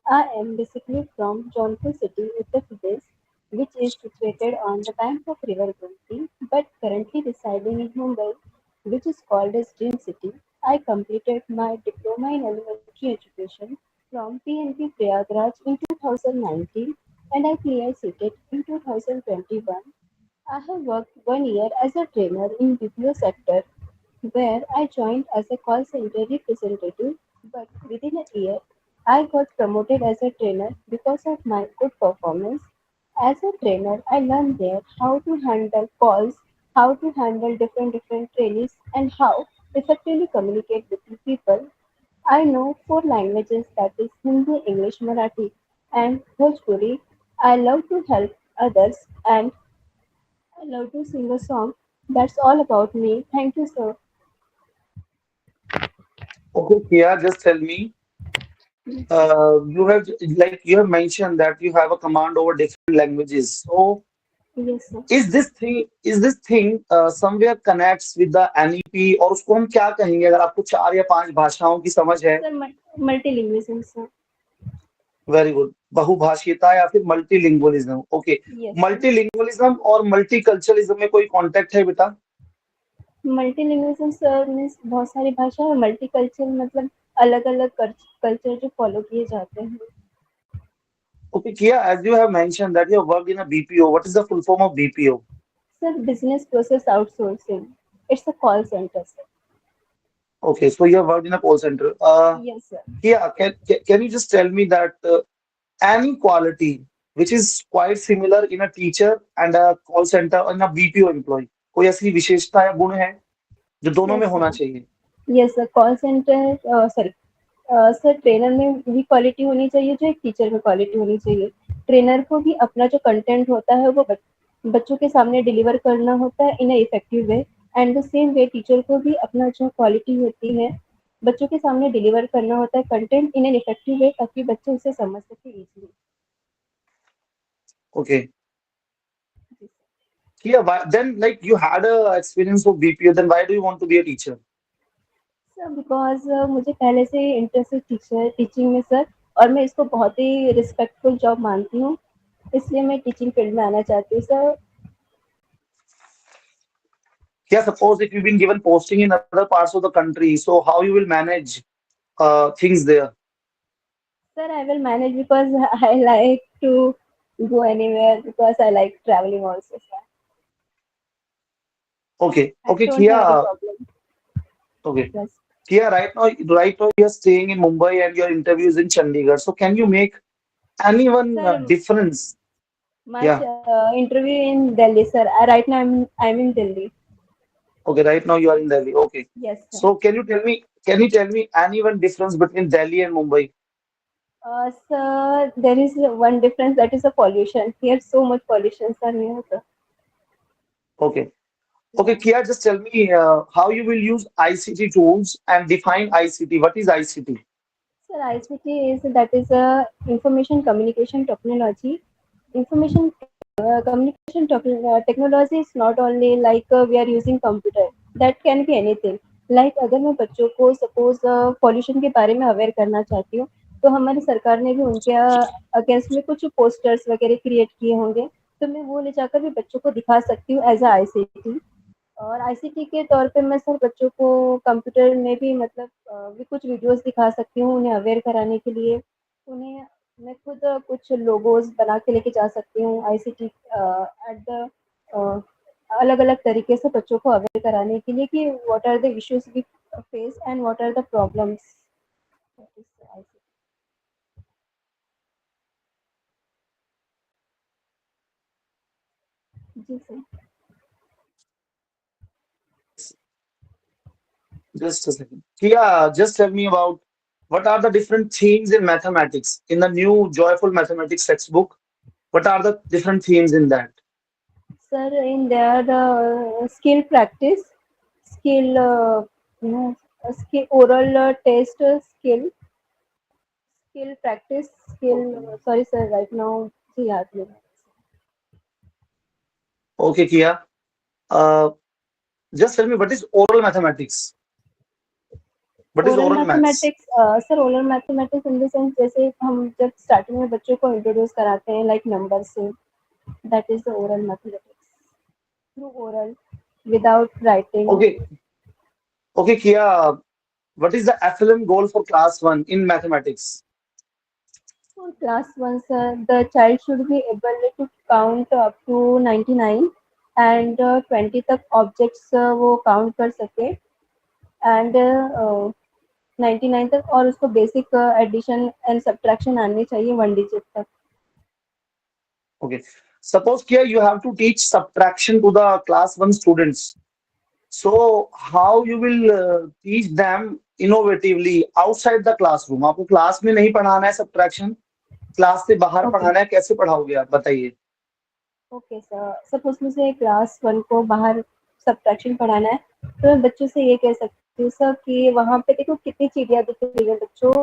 I am basically from Jaunpur city, Uttar Pradesh, which is situated on the bank of River Gomti, but currently residing in Mumbai, which is called as Dream City. I completed my diploma in elementary education from PNP Prayagraj in 2019, and I cleared CTET in 2021. I have worked 1 year as a trainer in BPO sector where I joined as a call center representative, but within a year, I got promoted as a trainer because of my good performance. As a trainer, I learned there how to handle calls, how to handle different trainees, and how effectively communicate with the people. I know 4 languages, that is Hindi, English, Marathi, and Bhojpuri. I love to help others and I love to sing a song. That's all about me. Thank you, sir. Okay किया, just tell me, you have mentioned that you have a command over different languages, so Yes, sir. is this thing somewhere connects with the NEP, और उसको हम क्या कहेंगे अगर आपको 4 या 5 भाषाओं की समझ है? Sir, multilingualism, sir. Very good, बहुभाषीयता या फिर multilingualism. Okay, Yes, sir. Multilingualism और मल्टीकल्चरलिज्म में कोई कांटेक्ट है बेटा? मल्टीलिंगुअलिज्म सर मीन्स बहुत सारी भाषा, और मल्टीकल्चर मतलब अलग अलग कल्चर जो फॉलो किए जाते हैं। Okay किया, as you have mentioned that you have worked in a BPO, what is the full form of BPO? Sir business process outsourcing, it's a call centre sir. Okay, so you have worked in a call center. Yes sir. Kia, can you just tell me that any quality which is quite similar in a teacher and a call center and a BPO employee, कोई ऐसी विशेषता या गुण है जो दोनों में यस होना सर। चाहिए? Yes sir, call sorry sir trainer में भी क्वालिटी होनी चाहिए जो एक टीचर में क्वालिटी होनी चाहिए। ट्रेनर को भी अपना जो कंटेंट होता है वो बच्चों के सामने डिलीवर करना होता है in a effective way, and the same way teacher को भी अपना जो क्वालिटी होती है बच्चों के सामने डिलीवर करना होता है content in an effective way, ताकि बच्चे उसे समझ सके easily. Okay. Yeah, then like you had a experience of BPO, then why do you want to be a teacher? Sir because मुझे पहले से इंटरेस्ट है टीचिंग में सर, और मैं इसको बहुत ही रिस्पेक्टफुल जॉब मानती हूँ, इसलिए मैं टीचिंग फील्ड में आना चाहती हूँ sir. Yeah, suppose if you've been given posting in other parts of the country, so how you will manage things there? Sir, I will manage because I like to go anywhere, because I like traveling also, sir. Okay, I okay, don't have any Kia. problem. Okay, Yes. Kia. Right now you're staying in Mumbai and your interview is in Chandigarh. So can you make anyone Sir, difference? my Yeah. interview in Delhi, sir. Right now I'm in Delhi. Okay, right now you are in Delhi. Okay. Yes, sir. So can you tell me anyone difference between Delhi and Mumbai? Sir, there is one difference, that is the pollution. Here so much pollution, sir. Here, sir. Okay. Okay, Kia, just tell me how you will use ICT tools and define ICT. What is ICT? Sir, ICT is a information communication technology. Information communication technology is not only like we are using computer. That can be anything. Like अगर मैं बच्चों को सपोज पॉल्यूशन के बारे में अवेयर करना चाहती हूँ, तो हमारी सरकार ने भी उनके अगेंस्ट में कुछ पोस्टर्स वगैरह क्रिएट किए होंगे, तो मैं वो ले जाकर भी बच्चों को दिखा सकती हूँ एज अ आईसीटी। और आईसीटी के तौर पे मैं सर बच्चों को कंप्यूटर में भी मतलब भी कुछ वीडियोस दिखा सकती हूँ उन्हें अवेयर कराने के लिए। उन्हें मैं खुद कुछ लोगोज बना के लेके जा सकती हूँ आईसीटी एट द अलग अलग तरीके से बच्चों को अवेयर कराने के लिए कि what are the issues we face and what are the problems. जी सर। Just a second. Kia, just tell me about what are the different themes in mathematics in the new Joyful Mathematics textbook? What are the different themes in that? Sir, in there skill practice, skill skill oral test, skill practice, skill sorry sir, right now जी याद नहीं। Okay, Kia. Uh, just tell me what is oral mathematics? What is oral oral maths? Mathematics sir, oral mathematics in the sense जैसे हम जब स्टार्टिंग में बच्चों को इंट्रोड्यूस कराते हैं लाइक नंबर से, that is the oral mathematics through oral without writing. Okay, okay, Kia. What is the FLM goal for class 1 in mathematics? For class 1 sir, the child should be able to count up to 99 and 20 तक ऑब्जेक्ट्स वो काउंट कर सके, एंड 99 तक, और उसको बेसिक एडिशन एंड सब्ट्रैक्शन आनी चाहिए 1 डिजिट तक। Okay. Suppose Kia, you have to teach subtraction to the class 1 students. So how you will teach them innovatively outside the classroom? आपको क्लास में नहीं पढ़ाना है सब्ट्रैक्शन, क्लास से बाहर ओके पढ़ाना है, कैसे पढ़ाओगे आप बताइए? ओके सर, सपोज मुझे क्लास 1 को बाहर सब्ट्रैक्शन पढ़ाना है, तो मैं बच्चों से ये कह सकती हूँ सर कि वहाँ पे देखो कितनी चिड़िया दिख रही है बच्चों,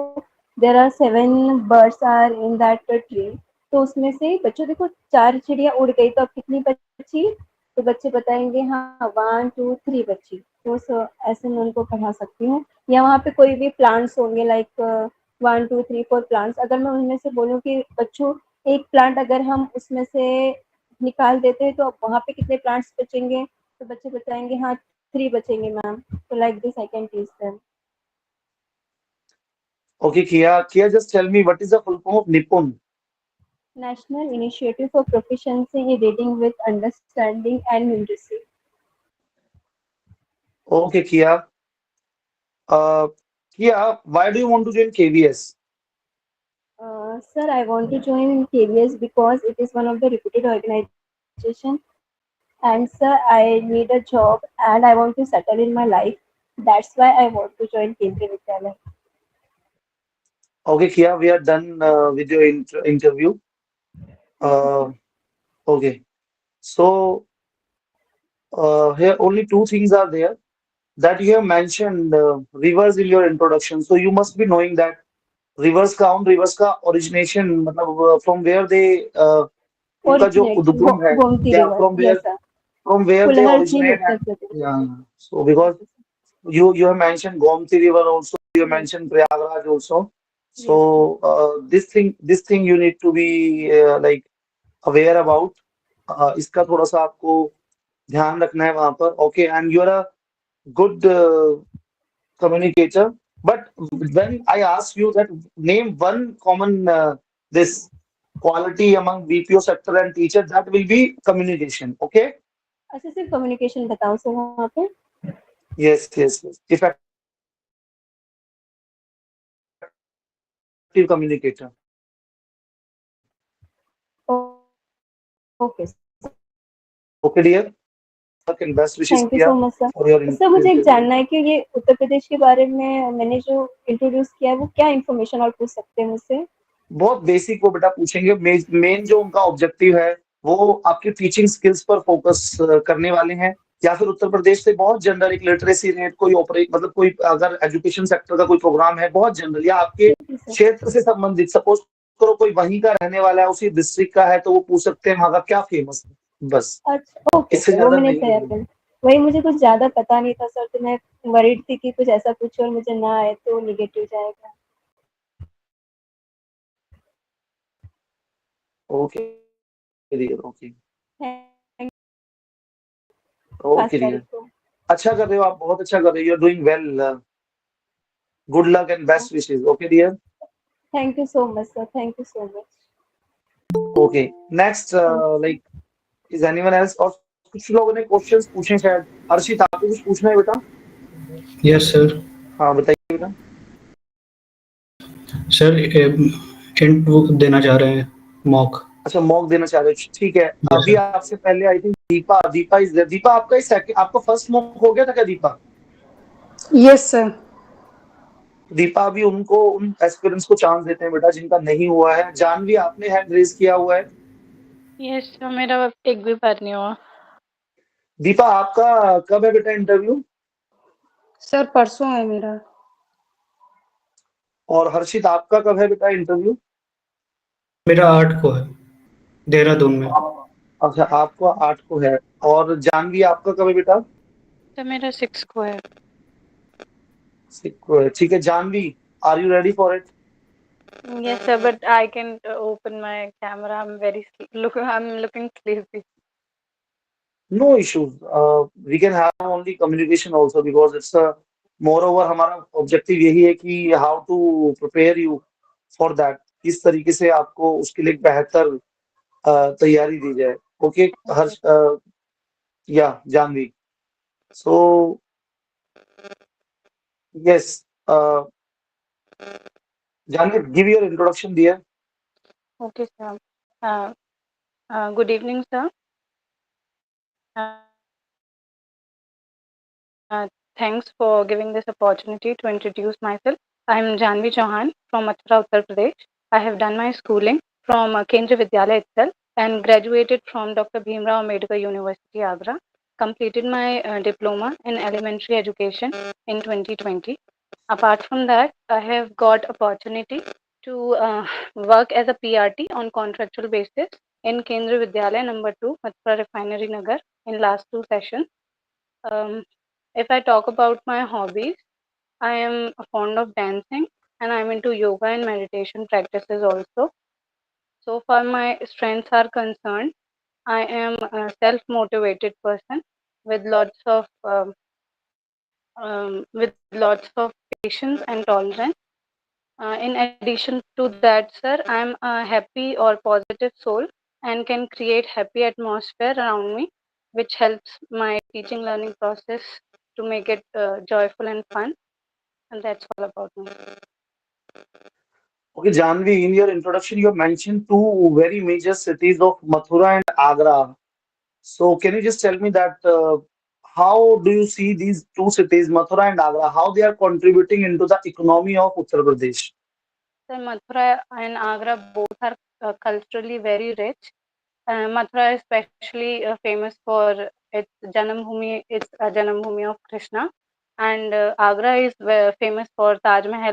there are 7 birds are in that tree, तो उसमें से बच्चों देखो 4 चिड़िया उड़ गई, तो अब कितनी बची? तो बच्चे बताएंगे हाँ 1 2 3 बची। तो सर ऐसे मैं उनको पढ़ा सकती हूँ। या वहाँ पे कोई भी प्लांट्स होंगे लाइक 1 2 3 4 प्लांट्स, अगर मैं उनमें से बोलूँ कि बच्चों एक प्लांट अगर हम उसमें से निकाल देते हैं तो अब वहाँ पे कितने प्लांट्स बचेंगे, तो बच्चे बताएंगे हाँ 3 बचेंगे मैम। तो like this I can teach them. Okay, Kia. Kia, just tell me what is the full form of Nippon? National initiative for proficiency in reading with understanding and numeracy. Okay, Kia. Kia, why do you want to join KVS? Sir, I want to join KVS because it is one of the reputed organization, and sir, I need a job and I want to settle in my life. That's why I want to join Kendriya Vidyalaya. Okay, Kia, we are done with your interview. Okay. So here only two things are there that you have mentioned rivers in your introduction. So you must be knowing that rivers का origination मतलब from where they उनका जो Originate from उद्गम है, Gomti yeah, River. Yes, sir. from where they Kulharni, originate, Uttar and Pradesh. yeah, so because Yes, sir. you have mentioned Gomti River also, you have Yes, mentioned Prayagraj also. yes, sir. So this thing you need to be like aware about. इसका थोड़ा सा आपको ध्यान रखना है वहां पर. Okay, and you are a good communicator. But when I ask you that name one common this quality among BPO sector and teacher, that will be communication. Okay? अच्छा सिर्फ कम्युनिकेशन बताओ सर वहाँ पे. Yes, yes, yes. Effective communicator. Okay. Okay, dear. And best wishes thank you so much sir. for your sir मुझे एक interview. जानना है कि ये उत्तर प्रदेश के बारे में मैंने जो इंट्रोड्यूस किया है वो क्या इन्फॉर्मेशन और पूछ सकते हैं मुझसे. बहुत बेसिक वो बेटा पूछेंगे. मेन जो उनका ऑब्जेक्टिव है वो आपकी टीचिंग स्किल्स पर फोकस करने वाले हैं, या फिर उत्तर प्रदेश से बहुत जनरल एक लिटरेसी रेट कोई ऑपरेट मतलब कोई अगर एजुकेशन सेक्टर का कोई प्रोग्राम है बहुत जनरल या आपके ठीक है सर. क्षेत्र से संबंधित, सपोज करो कोई वहीं का रहने वाला है उसी डिस्ट्रिक्ट का है तो वो पूछ सकते हैं वहां का क्या फेमस है, बस. अच्छा ओके इससे सर, वो ज्यादा मैंने नहीं तैयार है. कर. वही मुझे कुछ ज्यादा पता नहीं था सर, तो मैं वरीड थी कि कुछ ऐसा पूछो और मुझे ना आए तो निगेटिव जाएगा. Okay dear. Okay thank okay 5 dear. तारीख को. अच्छा कर रहे हो आप, बहुत अच्छा कर रहे हो. You are doing well. Good luck and best wishes. Okay dear. Thank you so much sir. Thank you so much. Okay next like is anyone else. और कुछ लोगों ने क्वेश्चंस पूछे शायद. हर्षित आपको कुछ पूछना है बेटा? Yes sir. हाँ बताइए बेटा. सर हिंट देना चाह रहे हैं मॉक. अच्छा मॉक देना चाह रहे हो, ठीक है. Yes, अभी sir. आपसे पहले I think Deepa is there. Deepa आपका इस आपका फर्स्ट मॉक हो गया था क्या दीपा? Yes sir. दीपा अभी उनको उन एस्पिरेंट्स को चांस देते हैं बेटा जिनका नहीं हुआ है. जानवी आपने हैंड रेज किया हुआ है. यस सर, मेरा एक भी बार नहीं हुआ. दीपा आपका कब है बेटा इंटरव्यू? सर परसों है मेरा. और हर्षित आपका कब है बेटा इंटरव्यू? मेरा 8 को है देहरादून में. अच्छा आपको 8 को है. और जानवी आपका कब है बेटा? सर मेरा 6 को है. 6 को है, ठीक है. Janvi are you ready for it? Yes sir, but I can't open my camera. I'm looking sleepy. No issues. We can have only communication also because it's a moreover हमारा ऑब्जेक्टिव यही है कि how to prepare you for that. किस तरीके से आपको उसके लिए बेहतर तैयारी दी जाए. ओके हर्ष या Janvi. So yes Janvi give your introduction dear. Okay sir. Good evening sir. Thanks for giving this opportunity to introduce myself. I am Janvi Chauhan from Mathura, Uttar Pradesh. I have done my schooling from Kendriya Vidyalaya itself and graduated from Dr. Bhimrao Ambedkar University, Agra. Completed my diploma in elementary education in 2020. Apart from that, I have got opportunity to work as a PRT on contractual basis in Kendriya Vidyalaya number 2, Mathura Refinery Nagar in last 2 sessions. If I talk about my hobbies, I am fond of dancing and I'm into yoga and meditation practices also. So far my strengths are concerned, I am a self-motivated person with lots of patience and tolerance. In addition to that, sir, I'm a happy or positive soul and can create happy atmosphere around me, which helps my teaching learning process to make it joyful and fun. And that's all about me. Okay, Janvi, in your introduction, you have mentioned two very major cities of Mathura and Agra. So, can you just tell me that how do you see these two cities, Mathura and Agra, how they are contributing into the economy of Uttar Pradesh? So Mathura and Agra both are culturally very rich. Mathura is especially famous for its Janambhumi. It's a Janambhumi of Krishna, and Agra is famous for Taj Mahal